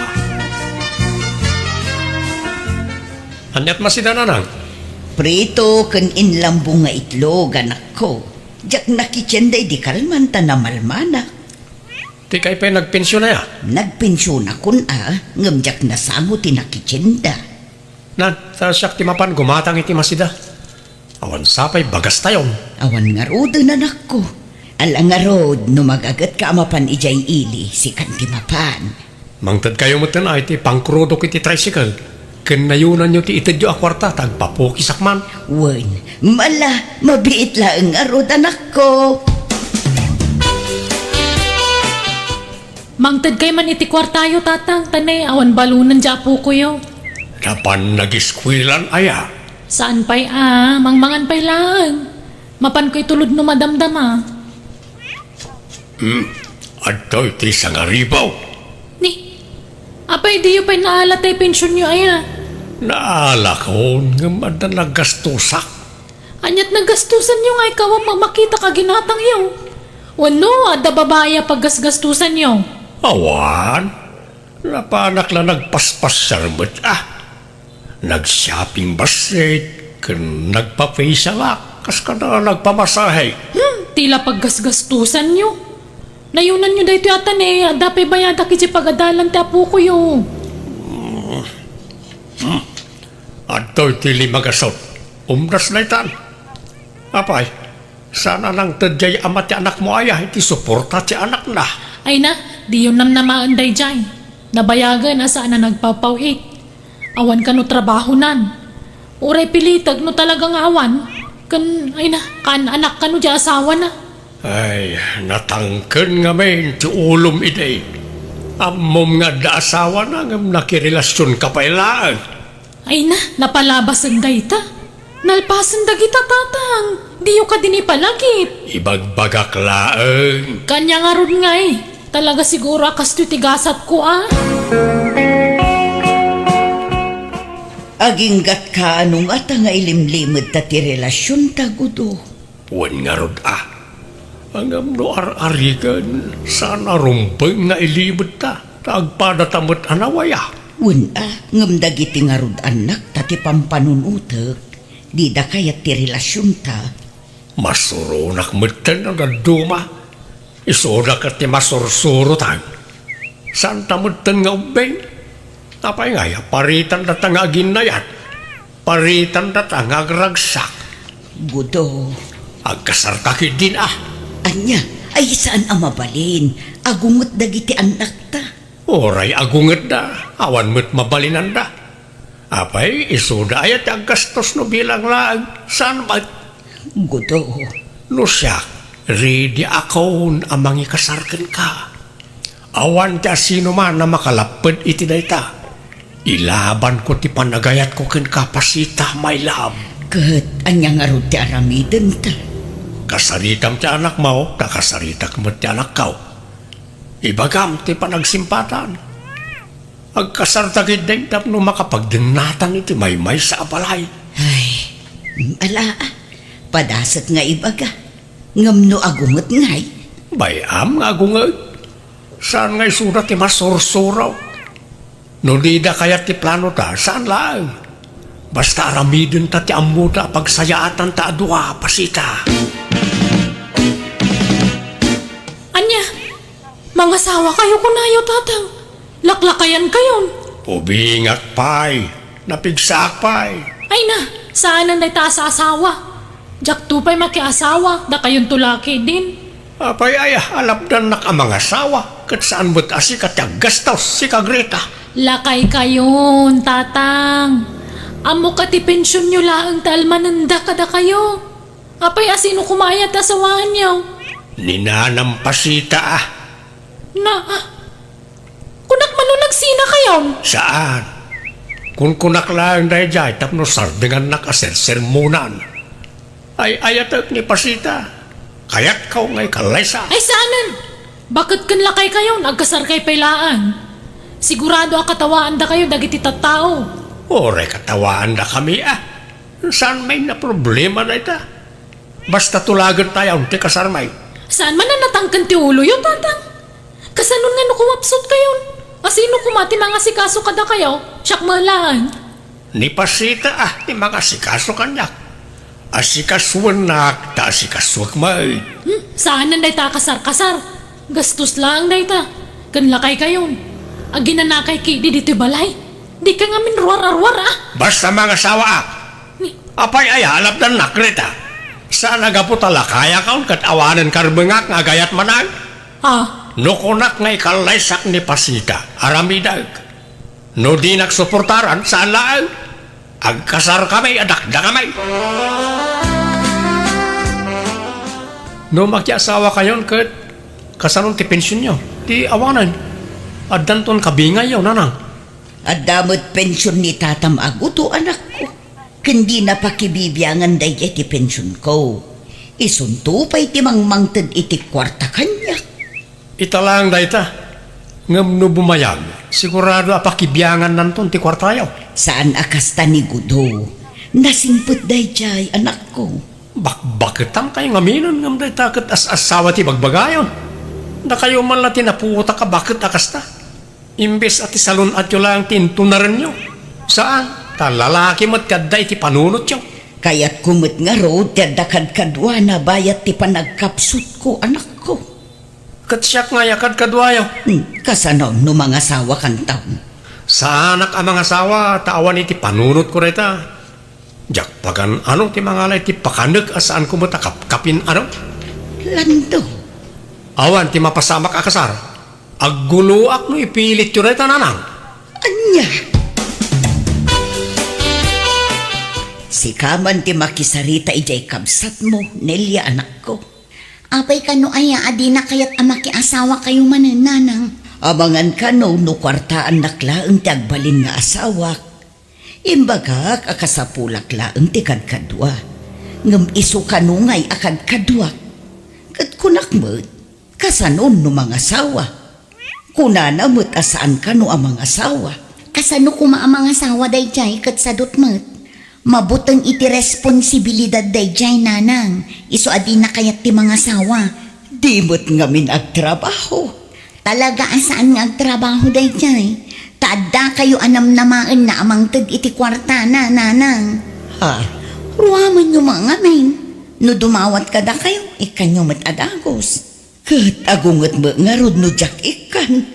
Anyat masidananang? Prito kan inlambong nga itlog anak ko. Jak nakichenday di kalman ta na malmana. Di kay pa nagpensyon na ya. Nagpensyon akon ngam jak nasago ti nakichenda. Siyak ti mapan gumatang iti masida. Awan sapay bagas tayon. Awan nga rod anak ko. Alang nga rod no magagat ka amapan ijay ili si kanti mapan. Mangtad kayo mo ay ti pangkrudok iti tricycle. Kanayunan nyo ti itadyo a kwarta, tagpapukis akman. Wen, mala, mabiit lang arod anak ko. Mangtad kay man iti kwartayo, tatang. Tanay, awan balunan dya po ko yo. Napan nag-iskwilan aya. Saan pa'y mangmangan pa'y lang. Mapan ko'y tulod no madamdama. Adto iti sangaribaw. Ni, apay di yung pa'y naalatay pensyon nyo aya. Naala ko nga madan naggastusak. Anyat naggastusan nyo nga ikaw ang makita ka ginatang yaw. Wano, ada babaya paggasgastusan nyo. Awan, napanak lang nagpaspas sarmat Nag-shopping basit, nagpa-facialak, kas ka na nagpamasahe. Tila paggasgastusan nyo. Nayunan nyo dahito yata dapay bayada kiti pagadalan ti apo ko yo. Adto iti limagasot, umras na itan. Apay, sana nang tadyay amat ti anak mo aya, iti suporta ti anak na. Ay na, di yun nam namaanday dyan. Nabayagan na saan na nagpapawit. Awan ka no trabaho nan. Uray pilitag no talagang awan. Ay na, kan anak ka no dyan asawa na. Ay, natangken nga men, ti ulom ide. Amom nga da asawa na nga nakirelasyon ka pa ilaan. Ay na, napalabas ang dayta. Nalpasan dagita tatang. Di yung ka din ipalagip. Ibagbagak laeng. Kanya nga ron nga Talaga siguro akas tigasat ko Aginggat ka anong ata nga ilimlimod ta ti relasyon tagudo. Wan nga rod Ang amno ar-arigan, sana rumpeng nga ilibot ta. Tagpadatamot anawaya. Wen ngam dagiti nga rod anak ta ti pampanunutek. Di da kayat ti relasyon ta. Masurunak meten ang daduma. Isoda ka ti masursuro tang. Santa meten nga ubeng. Tapay nga paritan datang aginayat. Paritan datang agragsak. Gudo. Agkasartakid din Anya, ay saan ang mabalin? Agungot dagiti anak ta. Oray agunget da. Awan mo't mabalinan da. Apay isoda ayat aggastos no bilang laag. Saan ba? Gudo. No siya, ready ako amang ikasarkan ka. Awan ti sino man na makalapad iti dayta. Ilaban ko ti panagayat ko ken kapasita, my love. Kat anya nga rod ti aramiden ta. Kasaritam ti anak mo, kakasaritak mo ti anak kaw. Ibagam ti panagsimpatan. Agkasartakid din tap no makapagdinatan iti maymay sa abalay. Ay, ala, padasat nga ibaga. Ngam no agungot ngay. Bayam nga agungay. Saan nga'y surat ti masursuraw? No di da kaya ti plano ta, saan lang? Basta aramidin ta ti amuda pagsayaatan ta adwa pasita. Anya, mga sawa kayo kunayo tatang. Laklakayan kayon. Ubingat pay, napigsak pay. Ay na, saan ang dayta sa asawa? Jak tupay makiasawa, da kayon tulaki din. Apay ay alapdan nak ang mga sawa. Kat saan mo't asikat yung gastaw si Kagreta. Lakay kayon, tatang. Amo ka ti pensyon nyo laang talmananda kada kayo. Apay asino kumayat asawahan nyo? Ninanampasita Kunak manunagsina kayon. Saan? Kung kunak lang dahil dyan, tapno sardingan nakasersermonan. Ay ayatak ni Pasita. Kaya't kau ngay kalaysa. Ay saanan? Bakit kan lakay kayo nagkasar kay pailaan? Sigurado akatawaan da kayo dagiti tattao. Ore katawaan na kami Saan may na problema na ita? Basta tulagan tayo ang tikasarmay. Saan man na natangkan ti ulo yun, tatang? Kasanon nga no kuwapsot kayo? Asino kumati mga sikaso kada kayo? Siyak malaan. Ni Pasita ni mga sikaso kanyak. Asikaswan nak, ta asikaswag may. Saan na ta kasar-kasar? Gastos lang ta. Kan lakay kayon. Aginanakay ki di dito balay. Di ka nga min ruwar-arwar Basta mga sawa Apay ay halap na nakrita. Saan nagaputala kaya kaon kat awanan karbengak nga gayat manang? Ha? Nukunak ngay kalaysak ni Pasita, aramidag. No di nagsuportaran, saan lang? Agkasar kami, adakda kami. No magkiasawa kayon, kat kasanon ti pensyon nyo. Di awanan. At danton kabingay yun, nanang. At damot pensyon ni tatam aguto anak ko. Kundi na pakibibiyangan day iti pensyon ko. Isunto pa iti mangmangtad iti kwarta kanya. Ita lang dayta. Ngam no bumayag. Sigurado apakibyangan nanton ti kwartayaw. Saan akasta ni Gudo? Nasimpot day jay anak ko. Bakit ang kayo ngaminon ngam dayta kat as-asawa ti bagbagayon? Na kayo man lang tinaputa ka bakit akasta? Imbes at isalun at yun lang tintunaran nyo. Saan? Talalaki mo't kaday ti panunot nyo. Kaya't kumot nga road, tadakad kadwa na bayat ti panagkapsut ko anak ko. Kat siyak nga yakad kadwayaw. Kasano no mga sawa kan taon. Sa anak ang mga asawa, tawan iti panunot ko reta. Jak pagan ano ti mga alay ti pakanag asaan ko matakapkapin ano? Lando. Awan ti mapasamak akasar. Agguluak no ipilit yun reta nanang. Anya. Si Kaman ti makisarita ijay kabsat mo, Nelia anak ko. Apay kano aya adi na kayat amaki asawa kayo manen nanang. Abangan kano no kwartaan naklaang ti agbalin nga asawa. Imbagak akasapulak laang ti kadkadwa. Ngam iso kanungay akad kadwa. Kat kunak mo't kasanon no mga asawa. Kunana mo't asaan kano ang mga asawa. Kasano kuma ang mga asawa day jay kat sadot mo't. Mabutang iti responsibilidad day jay nanang. Iso adi na kayat ti mga asawa. Di mo't ngamin agtrabaho. Talaga asaan nga agtrabaho day jay. Taada kayo anam namaan na amang tag iti kwarta na nanang. Ha? Ruwaman nyo mga ngamin. No dumawat kada kayo, ikanyo mat adagos. Kat agungat mo nga rod no jak ikan.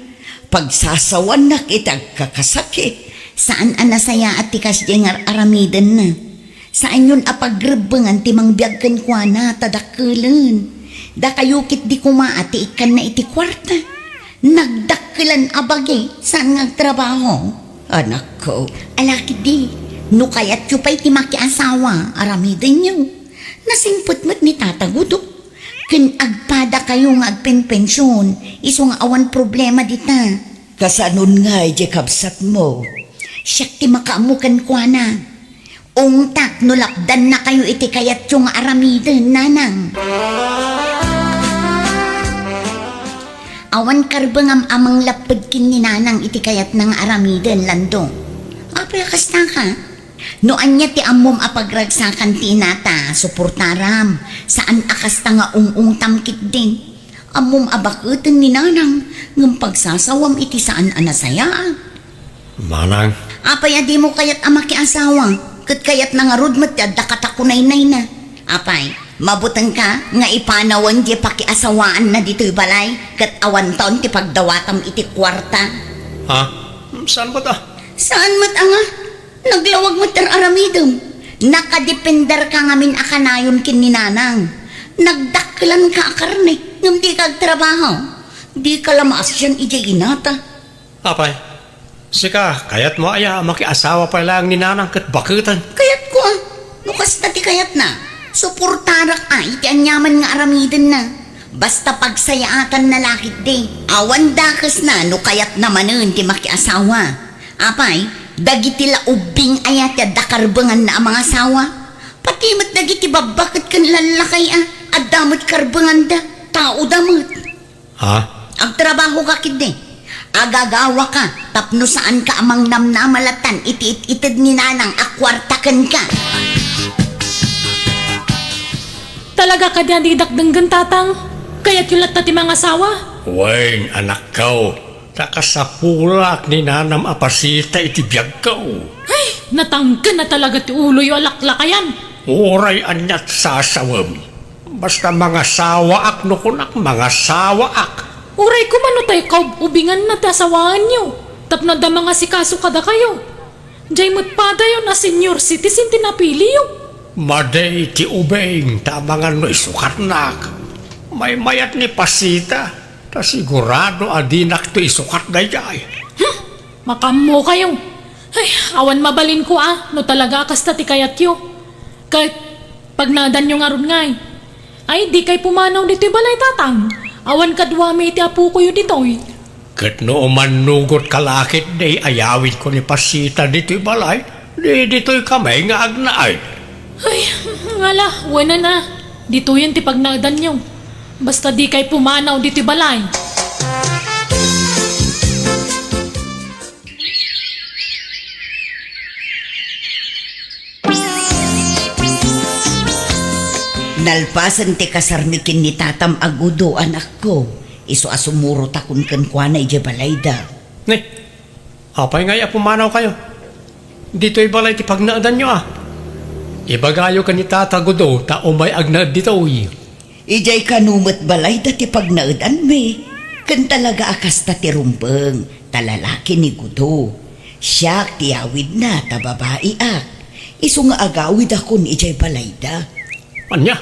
Pagsasawan na kitag kakasakit. Saan anasaya at tikas jengar aramidan na? Saan yun apagrebangan timang biyagkan kwa na tadakulan? Da kayukit di kumaati ikan na iti kwarta. Nagdakilan abagi saan ngagtrabaho? Anak ko, alaki di. No kayat yu pa'y timaki asawa, aramidan nyo. Nasimpot mo't ni tatagudo. Kin agpada kayo nga agpenpensyon, iso nga awan problema dita. Kasanon nga kabsat mo. Siyak ti makaamukan kwa na. Ungtak no lapdan na kayo iti kayat yung aramidan, nanang. Awan karbang amang lapad kin ni nanang iti kayat ng aramidan, lando. Apay kasta ka? No anya ti amom apagragsakan ti inata, suportaram. Saan akasta nga tamkit din. Amom abakutin ni nanang, ng pagsasawam iti saan anasayaan. Manang, Apay adi mo kayat amaki asawa, kat kayat nangarod mat yadda katakunay-nay na. Apay, mabutang ka nga ipanawan di pakiasawaan na dito'y balay, kat awan taon ti pagdawatam iti kwarta. ha? Saan ba ta? Saan mat anga? Naglawag mat aramidom. Nakadepender ka ngamin akanayon kin ni nanang. Nagdaklan ka akarne, ngam di kag trabaho. Di ka lamas yan ijay inata. Apay, sika, kayat mo aya makiasawa pa lang ni nanang kat bakutan. Kayat ko nukas na ti kayat na. Suportarak ay iti anyaman nga aramidan na. Basta pagsayaatan na lakit di. Awan dakas na no kayat namanon ti makiasawa. Apay, dagiti laubing ayat ya dakarbangan na ang mga asawa. Pati mat dagiti babakit kan lalakay at damot karbangan da. Tao damot. Ha? Agtrabaho ka kid agagawa ka, tapno saan ka amang namnamalatan, iti-itid ni nanang, akwartakan ka. Talaga ka diyan di dakdanggan tatang. Kaya't yung latta ti mga asawa. Wain, anak kau. Nakasapulak ni nanam apasita iti biyag kau. Ay, natanggan na talaga ti ulo yung alaklakayan. Uray anyat sasawam. Basta mga sawaak no kunak, mga sawaak. Uray ko mano tayo kaubingan na tasawaan nyo. Tapno da mga sikaso kada kayo. Diyay mo't pada yun na senior citizen tinapili yun. Maday ti ubeng, tamangan no isukat nak. May mayat ni pasita. Ta sigurado adinak to isukat na jay. Makamo kayo. Ay, awan mabalin ko no talaga kasta ti kayat yo. Kahit pag nadan yung aron nga ay di kay pumanaw dito balay tatang. Awan kadwami iti apo ko yun dito Kat no manugot kalakit day ayawit ko ni Pasita dito'y balay, di dito'y kamay nga agnaay. Ay, ngala, wala na. Dito yan ti pag nadan nyo. Basta di kay pumanaw dito balay. Nalpasan ti kasarmikin ni tatam agudo anak ko. Iso asumuro takon kan kwa na ije balayda. Ne, apay nga pumanaw kayo. Dito'y balay ti pagnaadan nyo Ibagayo ka ni tatagudo ta umay agnaad dito'y. Ijay kanumat balayda ti pagnaadan me. Kan talaga akas ta ti rumbeng. Talalaki ni gudo. Siya ti awid na ta babae ak. Iso nga agawid ako ni ijay balayda. Anya?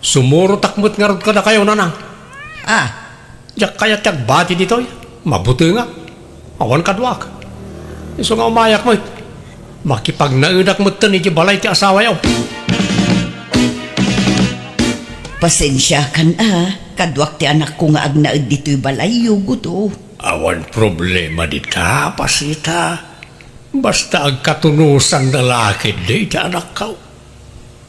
Sumuro takmut nga rod ka na kayo, nanang. Diyak kaya tiyag bati dito, mabuti nga. Awan kadwak. Iso nga umayak mo, makipagnaudak mo ito ni balay ti asawa yaw. Pasensya kan kadwak ti anak ko nga agnaad dito'y balay yugo. Awan problema dita, Pasita. Basta agkatunusan na lakid di ti anak kau.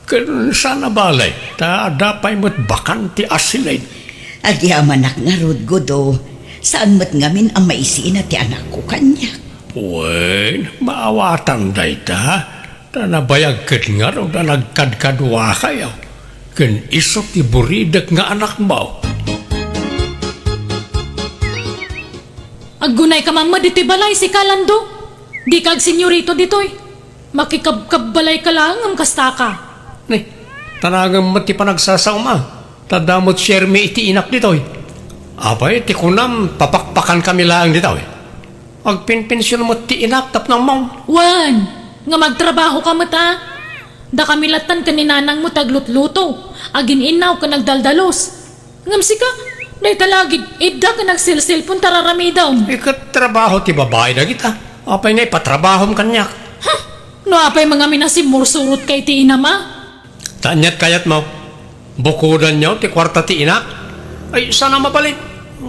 Kan sana balay, ta dapay mo't bakanti asilay. Agyaman ak nga rod gudo. Saan mo't ngamin ang maisiin na ti anak ko kanya? Wen, maawatan day ta. Ta nabayag kat nga ro na nagkadkadwa kayo. Kan isot ti buridak nga anak mo. Aggunay ka mamma dito balay si Kalando. Di kag senyorito dito'y. Makikabbalay ka lang ang kasta ka. Ne, tanagang mati pa nagsasauma. Tadamot siyermi iti inak dito'y. Abay, ti kunam, papakpakan kami lang dito'y. Agpinpensyon mo ti inak tap ng mong. Wan, nga magtrabaho ka mata. Da kamilatan ka ni nanang mo taglutluto. Agin inaw ka nagdaldalos. Ngamsi ka, day talagid, idda ka nagsilsilpon tararami daw. Ikat trabaho ti babae na kita. Apay nga ipatrabahom kanyak. No apay mga minasimursurot kay ti inama. Tanyat kayat mo. Bukudan nyo ti kwarta ti inak. Ay, sana mabalik.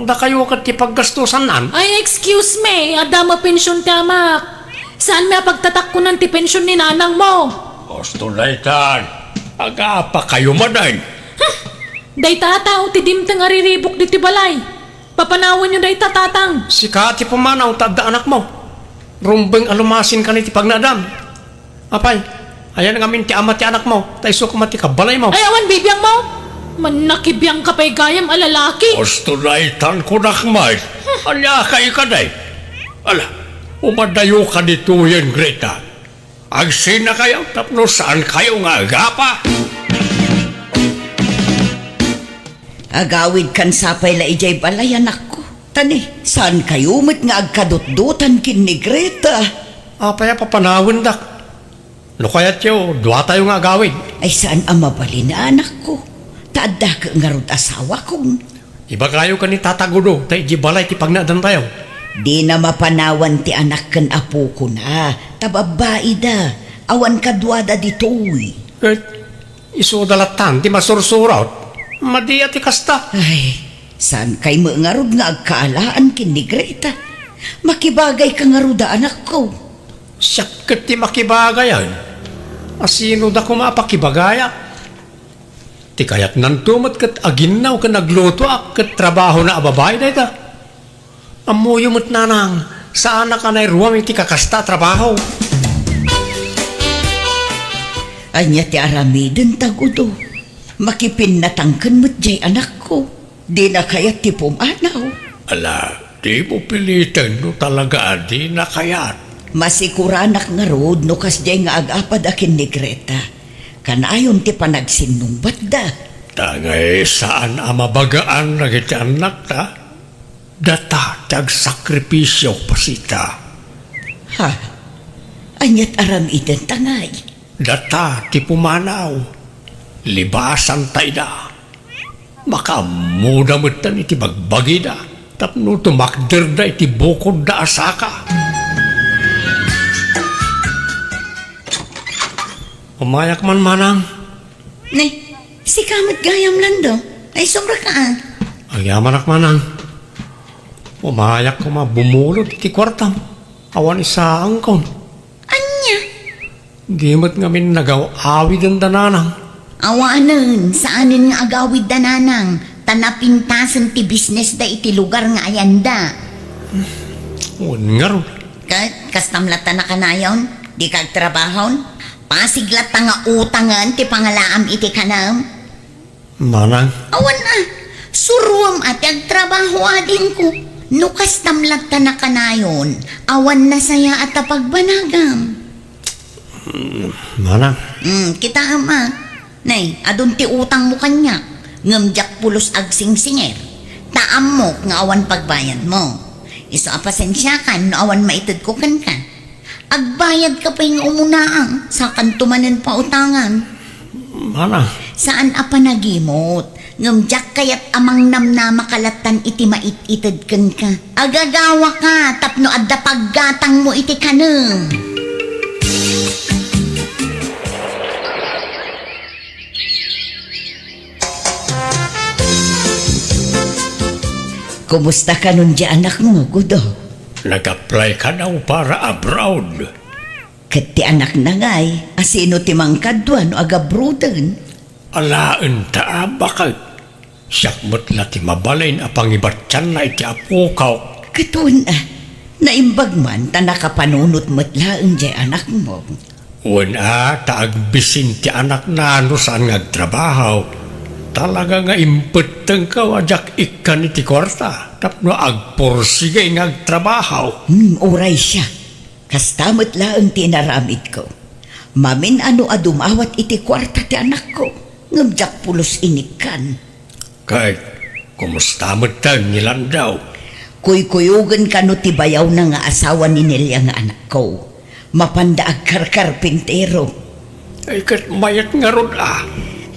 Da kayo kat ti paggastusan nan. Ay, excuse me, adama pensyon ti amak. Saan may pagtatakkunan ti pensyon ni nanang mo? Gusto na itan. Aga pa kayo maday. Day tatao ti dimtang ariribok di ti balay. Papanawan nyo day tatatang. Si Kati pumanaw tadda anak mo. Rumbeng alumasin ka ni ti pagnadam. Apay, ayan nga min ti ama ti anak mo. Taiso kumati ka balay mo. Ay, awan, bibiyang mo. Manakibiyang kapay gayam alalaki. Gusto na itan ko nakmay. Anya kayo ka day. Ala, umadayo ka dito yan, Greta. Agsin na kayo, tapno saan kayo nga agapa? Agawid kan sapay la ijay balay anak ko. Tani, saan kayo met nga agkadot-dotan kin ni Greta? Apaya papanawin dak. No kaya't yo, dua tayo nga agawin. Ay saan ang mabali na anak ko? Taadda ka nga rod asawa kong. Iba kayo ka ni tatagudo, tayo jibalay ti pagnadan tayo. Di na mapanawan ti anak kan apo ko na. Tababae da. Awan kadwada dito'y. Eh, isudalatan ti masursurat. Madiya ti kasta. Ay, saan kay mo nga rod nga agkaalaan kin ni Greta? Makibagay ka nga rod anak ko. Siyakat ti makibagayan. Asino da kumapakibagaya? Ti kayat nantumot kat aginaw ka nagluto kat trabaho na ababay na ita. Amuyo mo't nanang, saan na ka na iruwam iti kakasta trabaho? Anya ti aramiden tagudo. Makipinatangkan mo't jay anak ko. Di na kayat ti pumanaw. Ala, di mo pilitan no talaga di na kayat. Masikuranak nga rod no kas jay nga agapad akin ni Greta. Kanayon ti panagsinumbat da. Tagay saan amabagaan na kita anak ta? Data tag sakripisyo pasita. Ha? Anyat aramiden tangay. Data ti pumanaw. Libasan tayo da. Makamuda mo iti bagbagi da. Tapno tumakder da iti bukod da asaka. Umayak man manang. Nay, si kamot gayam lando. Ay, sobra ka ah. Ayaman ak manang. Umayak ko bumulot iti kwartam. Awan isa angkon. Anya? Gimat ngamin nagaw-awid ang dananang. Awanan, saanin nga agawid dananang. Tanapintasan ti business da iti lugar nga ayanda. Un nga ron. Kastamlata na kanayon, di kag trabahon. Pasiglata nga utangan ti pangalaam iti kanam. Manang, Awan na, suruam at agtrabaho adin ko. No kastamlata na kanayon, awan na saya at pagbanagam. manang. Kita ama. Nay, adun ti utang mo kanya. Ngamjak pulos agsing-singer. Taam mo nga awan pagbayad mo. Iso apasensya ka no awan maitid ko kan ka. Agbayad ka pa yung umunaang sa kantumanan pa utangan. Manang, Saan apa nagimot? Ngamjak kayat amang namnama kalatan iti mait-itid kan ka. Agagawa ka tapno adda paggatang mo iti kanang. Kumusta ka nun di anak mo, Gudo? nag-apply ka daw para abroad. Kat ti anak na ngay, asino ti mangkadwan o agabrudan. Alaan ta bakit? Siyakmat na ti mabalain apang ibatyan na iti apukaw. Katun naimbag man ta nakapanunot matlaang di anak mo. Wala taagbisin ti anak na ano saan ngagtrabaho. Talaga nga impeteng ka wajak ikan iti kwarta. Tapno agporsigay ngagtrabaho. Uray siya. Kastamot laang tinaramid ko. Mamin ano adumawat iti kwarta ti anak ko. Ngamjak pulos inikan. Kahit kumusta mo tang nilan daw. Kuy-kuyugan ka no ti bayaw na nga asawa ni Nelia nga anak ko. Mapanda ag karkarpintero. Ay kat mayat nga ron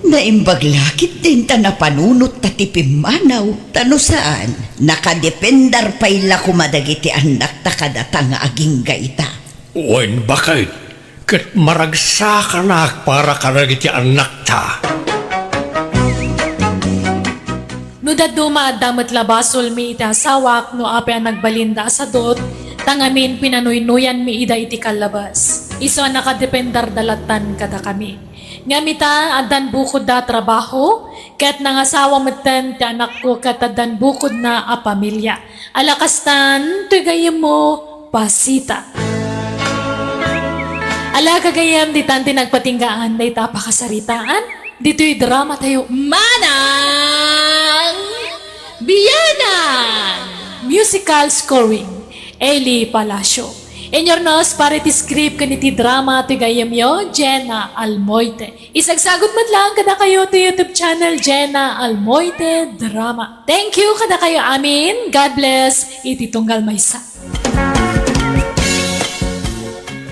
Naimbag lakit din ta na panunot ta ti pimanaw. Tano saan? Nakadependar payla kumadagiti anak ta kadata nga aging gaita. Wen bakit? Kat maragsa ka na para karagiti anak ta. No daduma damat labasol mi iti asawak no ape ang nagbalinda sa dot, tangamin pinanuynuyan mi ida iti kalabas. Iso ang nakadependar dalatan kada kami. Ngamita adan bukod da trabaho, ket nangasawa meten ti anak ko ket adan bukod na a pamilya. Alakastan, tugayem mo, pasita. Ala kagayam di tanti nagpatinggaan na itapakasaritaan. Dito'y drama tayo. Manang Biyanan! Musical scoring. Eli Palacio. In your nose, para ti script kaniti drama ti gayam yo, Jenna Almoite. Isagsagot man lang kada kayo to YouTube channel, Jenna Almoite Drama. Thank you kada kayo amin. God bless. Iti tunggal maysa.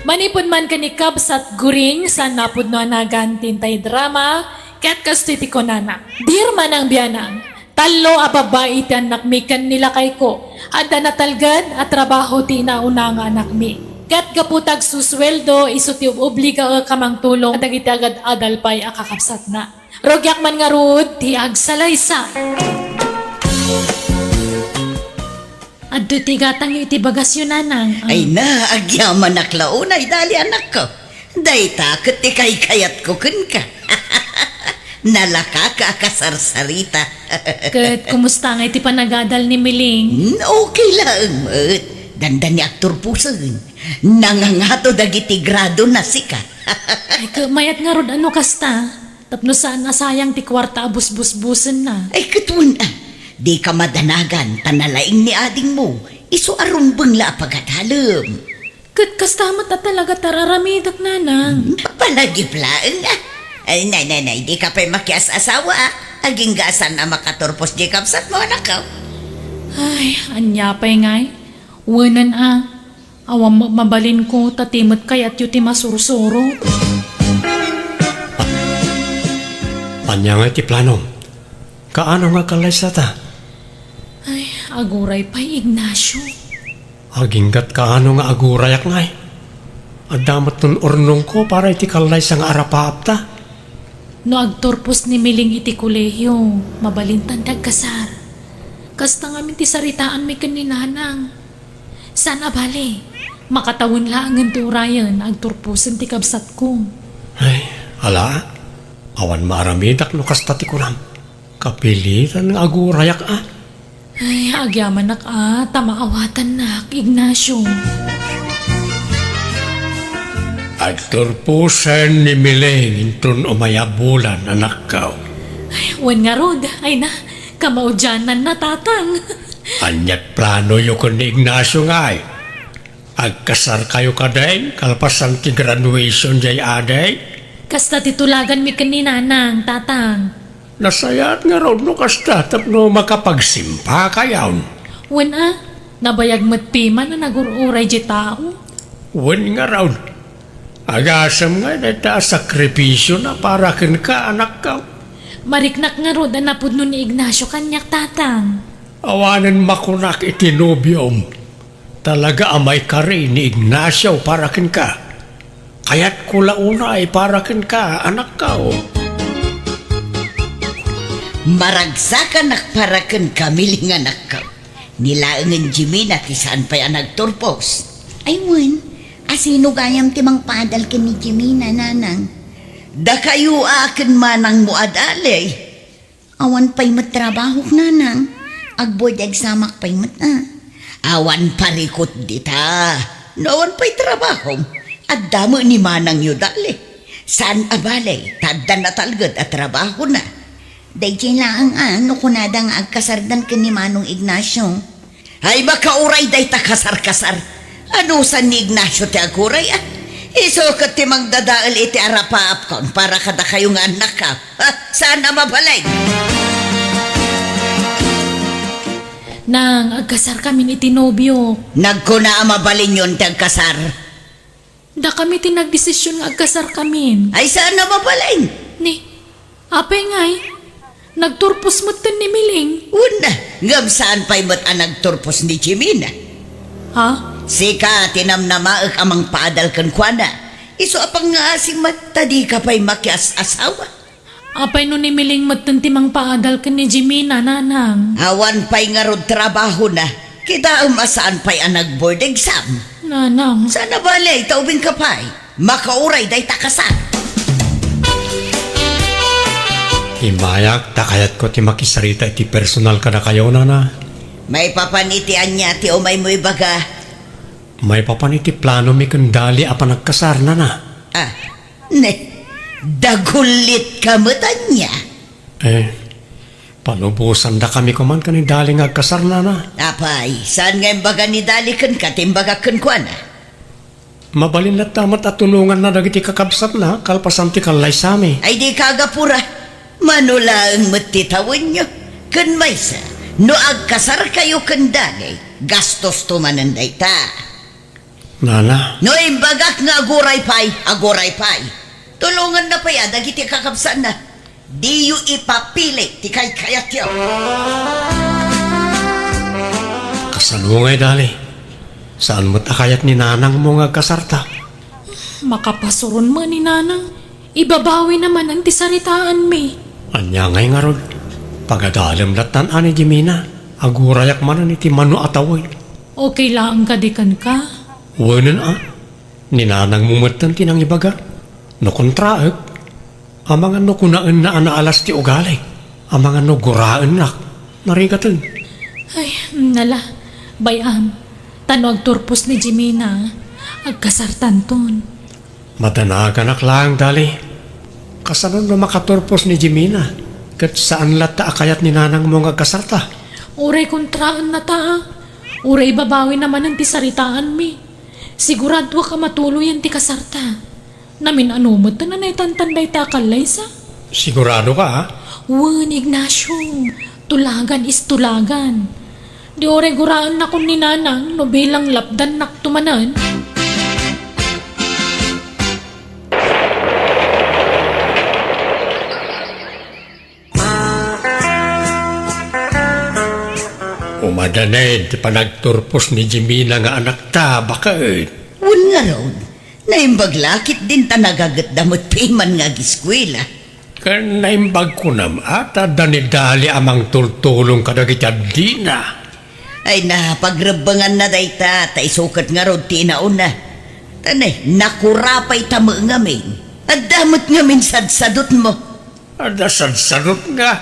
Manipod man kanikab sat guring sa napod no anagan tintay drama, kat kasto iti konana. Dear manang biyanang, talo a babae ti anak mi kan nila kay ko, adda natalgad at trabaho ti nauna nga anak mi. Kat kaputag susweldo, iso ti obliga kamang tulong, at iti agad adal pa'y akakapsat na. Rogyak man nga rud, ti agsalaysa. Addo ti gatang iti bagasyon nanang. Ay na, agyaman naklaunay dali anak ko. Day takot ti kay-kayat ko kun ka. Nalaka ka kasarsarita. Kat kumusta nga iti panagadal ni Miling? Okay lang, mat. Dandan ni aktor puson. Nangangato dagiti grado na sika. Ay mayat nga rod ano kasta. Tapno saan nasayang ti kwarta abus-bus-busen na. Ay katun di ka madanagan tanalaing ni ading mo. Iso arumbang la pagadalam. Kat kastamat at talaga tararamidak nanang. Palagiplaan Ay, nay, di ka pa makias asawa Aging gasan na makaturpos di kapsat mo anak ko. Ay, anya pa'y ngay. Wanan awam mabalin ko tatimot kay at yuti masursuro. Anya nga iti plano. Kaano nga kalay sa ta? Ay, aguray pa Ignacio. Aginggat ka ano nga agurayak nga eh. Adamat nun urnong ko para iti kalay sa nga arapapta. No agturpos ni Miling iti kolehiyo, mabalintan dagkasar. Kasta nga ti saritaan may kaninanang. Sana bale, makatawin lang ang turayan agturpusan ti kabsat ko. Ay, ala. Awan maaramidak no kasta ti kuram. Kapilitan ng agurayak ah. Ay, agyaman nak tamaawatan nak, Ignacio. At turpusan ni Miling intun umayabulan anak ka. Ay, wan nga rod, ay na, kamaudyanan na tatang. Anyat plano yu kun ni Ignacio nga ay. Agkasar kayo kaday, kalpasan ti graduation jay aday. Kasta titulagan mi kaninanang, tatang. Nasayat nga raw no kasta tapno makapagsimpa kayaw. Wan nabayag matpiman na nagururay di tao. Wen nga raw. Agasam nga data sakripisyo na para kin ka anak ka. Mariknak nga rod, anapod nun ni Ignacio kanyak tatang. Awanan makunak itinobyom. Talaga amay ka rin ni Ignacio para kin ka. Kaya't kulauna ay para kin ka anak ka. Maragsakan nakparakan kami nga nakaw. Nilaangan Jimmy na tisaan pa yan nagturpos. Ay wan, asino gayam timang padal ka ni Jimmy na nanang. Da kayo akin manang muadalay. Awan pa'y matrabaho nanang. Agboard examak pa'y mata. Awan parikot dita. Nawan pa'y trabaho. At damo ni manang yudali. Saan abalay, tadda na talgad at trabaho na. Dahil lang ano kunada nga agkasardan ka ni Manong Ignacio. Ay baka uray day ta kasar-kasar. Ano sa ni Ignacio ti aguray ah? Iso ka ti magdadaal iti arapaap kon para kada kayo nga anak ka. Sana mabalay? Nang agkasar kami ni Tinobyo. Nagkuna mabalin yun ti agkasar. Da kami tinagdesisyon nga agkasar kami. Ay sana mabalay? Ni, apay ngay, nagturpos mo ni Miling. Una, ngam saan pa'y mat nagturpos ni Jimina? Ha? Sika, tinamnamaak amang paadal kan kwa na. Iso apang nga asing matadi ka pa'y makias asawa. Apay no ni Miling matuntimang paadal ka ni Jimina, nanang. Awan pa'y nga rod trabaho na. Kita umasaan pa'y nag-board exam. Nanang. Sana balay, taubing ka pa'y. Makauray day takasan. Imayak, takayat ko ti makisarita iti personal ka na kayo na. May papanitian niya ti umay mo ibaga. May papaniti plano mi kundali apa nagkasar na. Ah, ne, dagulit ka matan niya. Panubusan da kami kuman kanidali ngagkasar na. Apay, saan nga imbaga ni dalikan ka, timbaga kan kwa na? Mabalin na tamat at tunungan na dagiti kakabsat na, kalpasan ti kalay sami. Ay di kagapura, manula ang matitawan nyo. Kan maysa, no agkasar kayo kan dali, gastos tumananday ta. Nana, No imbagak nga aguray pay. Tulungan na pa yan, dagiti kakabsat na. Di yu ipapili, ti kay kayat yaw. kasanungay dali. Saan mo't akayat ni nanang mo ngagkasarta? Makapasuron mo ni nanang. Ibabawi naman ang tisaritaan mi. Anya ngay nga rod. Pagadalam datan ani Jimina, agurayak manan iti mano atawoy. Okay lang kadikan ka. Wanan ninanang mumatan tinang ibaga. No kontraek. Amangan no kunaan na anaalas ti ugali. Amangan no guraan na. Narigatan. Ay, nala. Bayam. Tanong turpos ni Jimina. Agkasartan ton. Madanagan lang dali. Kasanon no makaturpos ni Jimina. Kat saan lata akayat ni nanang mo ngagkasarta. Uray kontraan na ta. Uray babawi naman ang tisaritaan mi. Sigurado ka matuloy ang ti kasarta. Namin anumot na nanay ta kalay sa. Sigurado ka ha? Wan, Ignacio. Tulagan is tulagan. Di oray guraan na kung ni nanang no bilang lapdan nak tumanan. Madanay, ti panagturpos ni Jimina nga anak ta, bakit? Un nga raw, naimbaglakit din ta nagagat damot payman nga giskwela. Kan naimbag ko nam ata danidali amang tultulong kadagiti di na. Ay na, pagrabangan na dayta, ta isukat nga raw tinaon na. Tanay, nakurapay ta mo ngamin. At damot ngamin sadsadot mo. Ada sadsadot nga.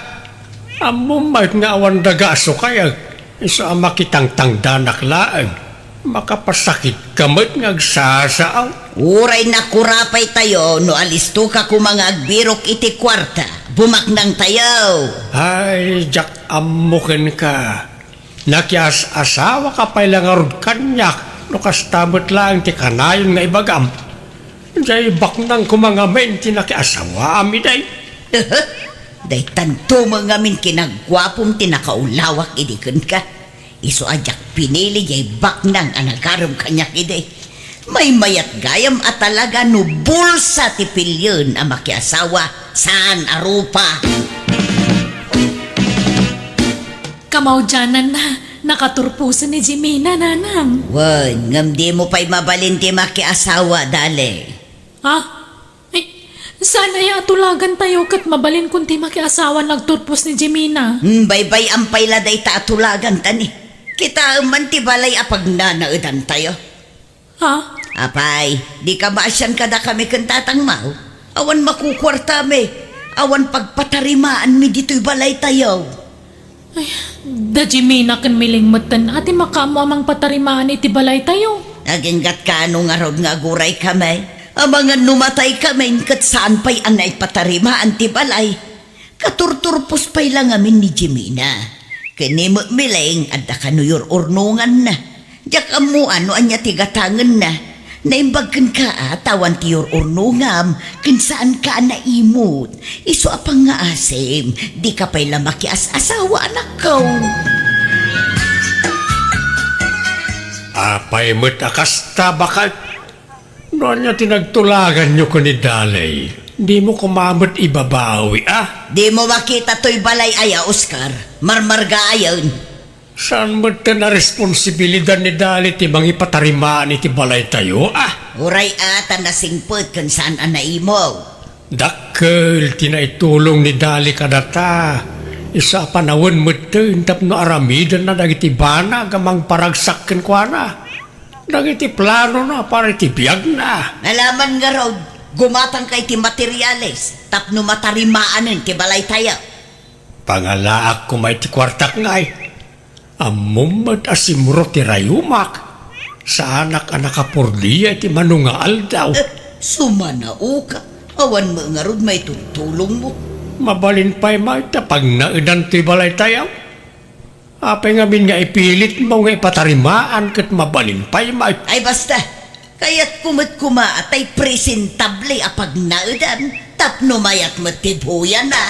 Amumait nga awan dagaso kaya isa makitang tangdanak laang. Makapasakit kamot nga agsasaaw. Uray nakurapay tayo, no alisto ka kung mga agbirok iti kwarta. Bumaknang tayo. Ay, jak amukin ka. Nakias asawa ka pa ilang arod kanyak. No kastamot lang ti kanayon nga ibagam. Jay baknang kumangamen ti nakiasawa amiday. Day tanto mo ngamin kinagwapong tinakaulawak idikon ka. Iso ajak pinili jay baknang anagarom kanyak ide. May mayat gayam at talaga no bulsa ti pilyon ang makiasawa saan arupa. Kamaw dyanan na, nakaturpusan ni Jimina, nanang. Wan, ngam di mo pa'y mabalin ti makiasawa dali. Ha? Ay, sana ya atulagan tayo kat mabalin kunti makiasawa nagturpos ni Jimina. Baybay ang payladay ta atulagan tani. Kita man ti balay apag nanaudan tayo. Ha? Apay, di ka maasyan kada kami kantatang mau. Awan makukwarta me. Awan pagpatarimaan mi dito'y balay tayo. Ay, da Jimina kan miling matan ati makamo amang patarimaan iti balay tayo. Naginggat ka anong arod nga guray kami. Amangan numatay kami kat saan pa'y anay patarimaan ti balay. Katurturpos pa'y lang amin ni Jimina. Kanimot miling at kanuyur urnungan na. Diyak amu ano anya tigatangan na. Naimbagkan ka tawan tiyur urnungam. Kinsaan ka naimot. Iso apang nga asim. Di ka pa'y lamaki asawa anak ko. Apay mo't akasta bakal. Noon niya tinagtulagan niyo ko ni Dalay. Di mo kumamot ibabawi, Di mo makita to'y balay aya, Oscar. Marmarga ayon. Saan mo na responsibilidad ni Dalay ti mga ipatarimaan iti balay tayo, Uray ata nasingpot kung saan anaimo. Dakkel, tinaitulong ni Dalay kadata. Isa panawon mo ito, tapno aramidan na dagiti bana, gamang paragsakin kwa na. Dagiti plano na, para iti biyag na. Nalaman nga raw, gumatang kay ti materyales, tapno matarimaanin ti balay tayo. Pangalaak ko may ti kwartak ngay. Amumad asimuro ti rayumak. Sa anak apurdiya ti manungaal daw. Sumanao ka. Awan mo nga raw may tutulong mo. Mabalin pa'y maita pag naidan ti balay tayo. Apay ngamin nga ipilit mo nga ipatarimaan kat mabalin pa'y maita. Ay basta, kaya't kumut-kuma at ay presentable apag naudan, tapno mayat matibuyan na.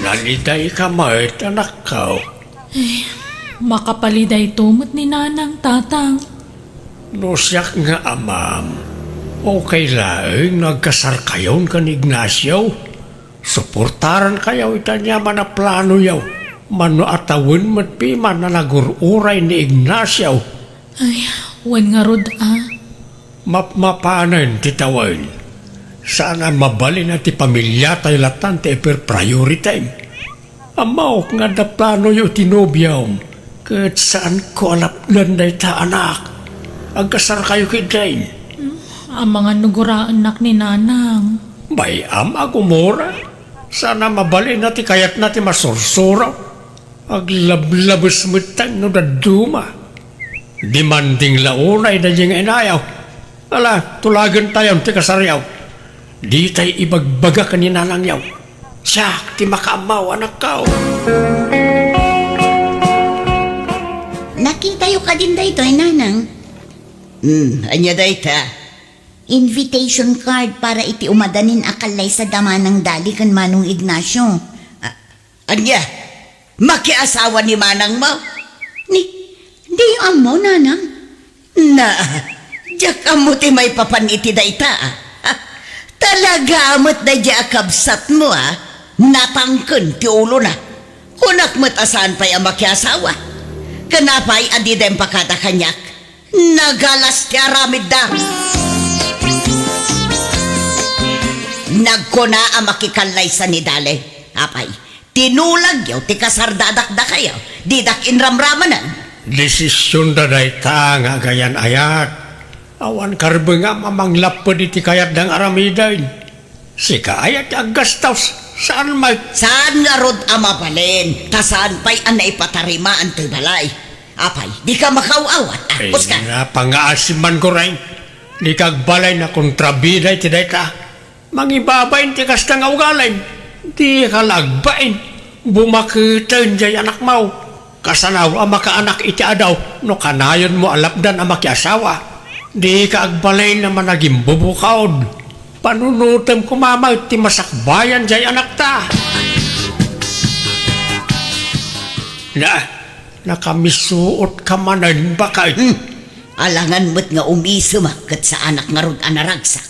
Naliday ka mait, anak ko. Makapaliday tumot ni nanang tatang. Nosyak nga amam. Okay lang, nagkasar kayon kan Ignacio. Suportaran kayaw ita niya man na plano yaw. Mano atawin matpiman na nagururay ni Ignacio. Ay, wan nga rod Mapanan titawin. Sana mabalin at ti pamilya tayo latan ti priority. Amaw nga da plano yaw tinobyaw. Kat saan ko alap landay ta anak. Agkasar kayo kidain. ang mga nuguraan nak ni nanang. Bayam agumora. Sana mabalin natin kayat natin masursura. Aglablabas mo tayo no daduma. Demanding launay na diyang inayaw. Ala, tulagan tayo ti kasaryaw. Di tayo ibagbaga kanina lang yaw. Siya, ti makaamaw anak kao. Nakita yung ka din dayto, nanang. Anya dayta? Invitation card para iti umadanin akalay sa dama ng dali kan Manong Ignacio. Anya? Makiasawa ni Manang mo? Di yung amo, nanang. Diyak amo ti may papan iti dayta. Talaga amot na diya kabsat mo, natangken ti ulo na. Hunak matasan pa'y ang makiasawa. Kanapa'y adidem pakata kanyak. Nagalas ti aramid da. Nagkuna ang makikalay sa nidale. Apay, tinulag yaw ti kasardadak da kayo. Didak inramramanan. Desisyon da dayta nga gayan ayat. Awan karbe nga mamanglap pa di ti kayat ng aramiday. Sika ayat ang gastos. Saan may... Saan nga rod ama palin? Tasaan pa'y anay patarima ang balay. Apay, di ka makauawat. Apos ka. Pangaasiman ko rin. Di kagbalay na kontrabiday ti dayta. Mangibabayin ti kastang augalay. Di ka lagbain. Bumakitain jay anak mau. Kasanaw ang makaanak iti adaw. No kanayon mo alapdan ang makiasawa. Di ka agbalay naman naging bubukaod. Panunutem kumamaw ti masakbayan jay anak ta. Nakamisuot ka manan bakay. Alangan mo't nga umisumakat sa anak nga rod anaragsak.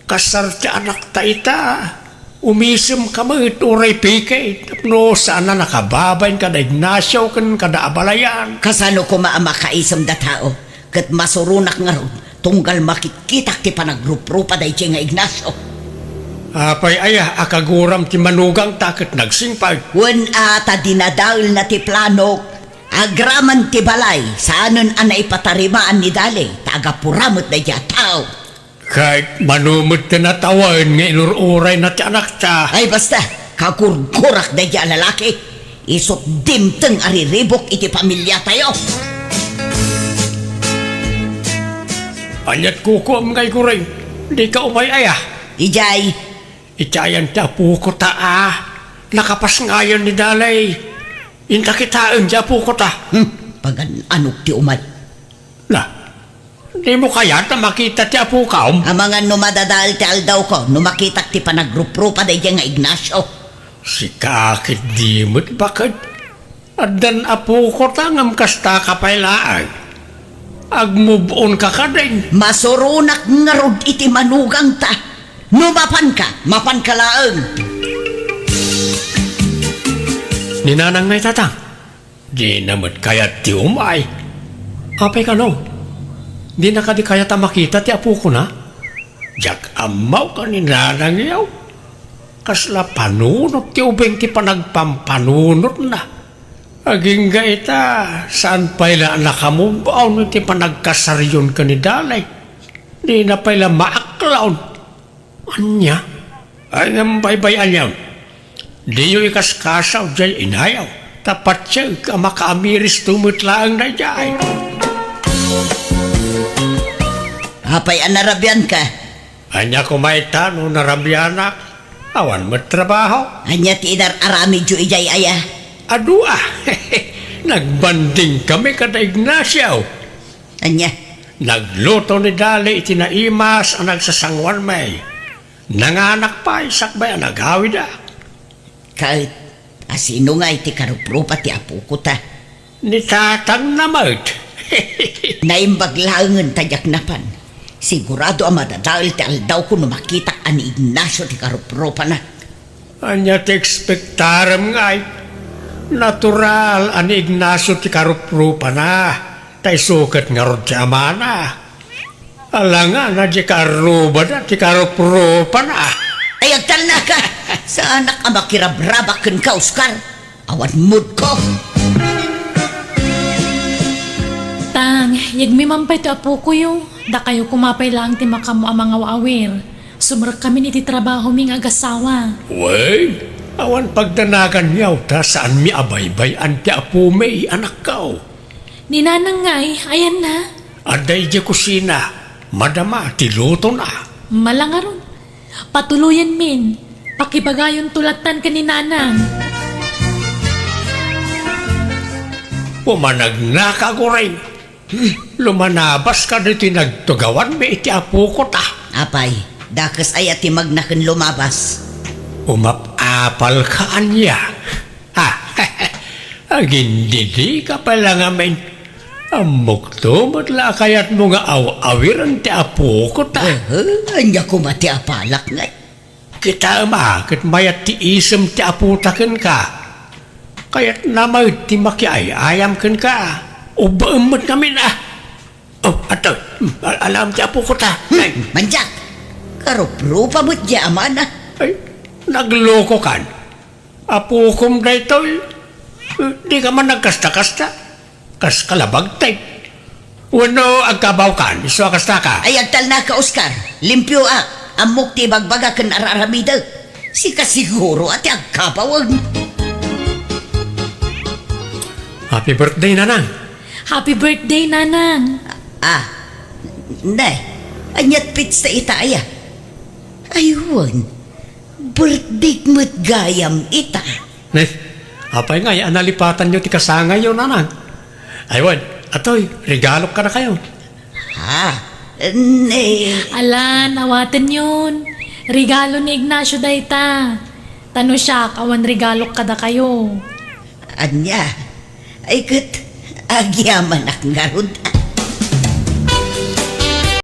Kasar ti anak ta ita. Umisem ka mo uray pikay. Tapno sana nakababayin ka da Ignacio kan kada abalayan. Kasano ko maamakaisam da tao. Kat masurunak nga rod. Tunggal makikitak ti panagrup-rupa da nga Ignacio. Apay ayah akaguram ti manugang takot nagsingpag. Wen ata dinadaul na ti plano. Agraman ti balay. Saanon anay patarimaan ni dali. Tagapuramot da dya tao. Kahit manumot na natawan nga inururay na ti anak ta. Ay basta, kakurkurak da dya lalaki. Isot dimteng ariribok iti pamilya tayo. Anyat kuko am kay kuring. Di ka umay ayah. Ijay, Itayan ti apu ko ta Nakapas ngayon ni dalay. Inta kitaan ti apu ko ta. pagan anok ti umay. Di mo kaya na makita ti apu ka Ang mga numadadal ti aldaw ko, numakitak ti panagrup-rupa da dya nga Ignacio. Si kakit di mo't bakit. Adan apu ko ta ngam kasta kapailaan. Ag-move on ka ka din. Masurunak nga rod iti manugang ta. Numapan ka laeng. Ninanang ngay tatang. Di naman kaya ti umay. Apay ka no? Di na ka di kaya ta makita ti apu ko na? Jak amaw ka ninanang yaw. Kasla panunot ti ubeng ti panagpampanunot na. Aging ga ita, saan pala nakamubaw no ti panagkasaryon ka ni dalay? Di na pala maaklaon. Anya? Ay ang baybayan yaw. Di yung ikaskasaw jay inayaw. Tapat siya ka makaamiris tumutlaang na jay. Hapay anarabyan ka. Anya kumaita no narabyanak. Awan matrabaho. Anya ti inar arami jo ijay aya. Adua. Nagbanding kami kada Ignacio. Anya, Nagluto ni Dali itinaimas ang nagsasangwan may. Nanganak pa isakbay ang nagawid kahit asino nga iti karuprupa ti apu ko ta. Ni tatang namad. Naimbaglangan tajak napan. Sigurado ang madadal ti aldaw ko numakitak ani Ignacio ti karuprupa na. Anya ti ekspektaram nga ay. Natural ani Ignacio ti karuprupa na. Tay sukat nga rod ti amana. Alangan na di karuba na ti karuprupa na. Ay agtal na ka. Sa anak ang makirabrabakan ka, Oscar. Awan mood ko. Tang, yagmi mampay to apo ko yung. Da kayo kumapay lang ti makamu ang mga waawir. Sumrak kami ni ti trabaho ming agasawa. Wey, awan pagdanagan niyaw ta saan mi abaybay anti apo may anak kao. Ninanang ngay, ayan na. Aday di kusina, madama tiluto na. Malangaron. Patuluyan min. Pakibagayon tulatan ka ni nanang. Pumanagna ko rin. Lumanabas ka dito nagtugawan may iti apo ko ta. Apay, dakas ay ati magnakan lumabas. Umapapal ka anya. Ha, agindidi ka pala nga men. Amok to, matla kayat mo nga aw-awiran ti apo ko ta. Anya ko mati apalak nga. Kita kat mayat ti isem ti aputaken ka. Kaya't namay ti makiay ayamken ka. O baemot kami na. Oh, ato, alam ti apo ko ta. Ay, Manjak, karup-rupa mo't yaman ah. ay, nagloko kan. Apo kom da ito. Di ka man nagkasta-kasta. Kas kalabag type. Wano agkabaw kan, iso kasta ka. Ay agtal na ka, Oscar. Limpyo amok ti bagbaga kan araramida. Si kasiguro at agkapawag. Happy birthday, nanang. Happy birthday, Nanang. Nay, anyat pits sa itaya. Ayun, birthday mo't gayam ita. Nay, apay nga, analipatan nyo ti kasangay yun, nanang. Aywan, atoy, regalo ka na kayo. Ala, nawatan yun. Regalo ni Ignacio dayta. Tano siya, kawan regalo kada kayo. Anya, ay kat, agyaman ak nga rod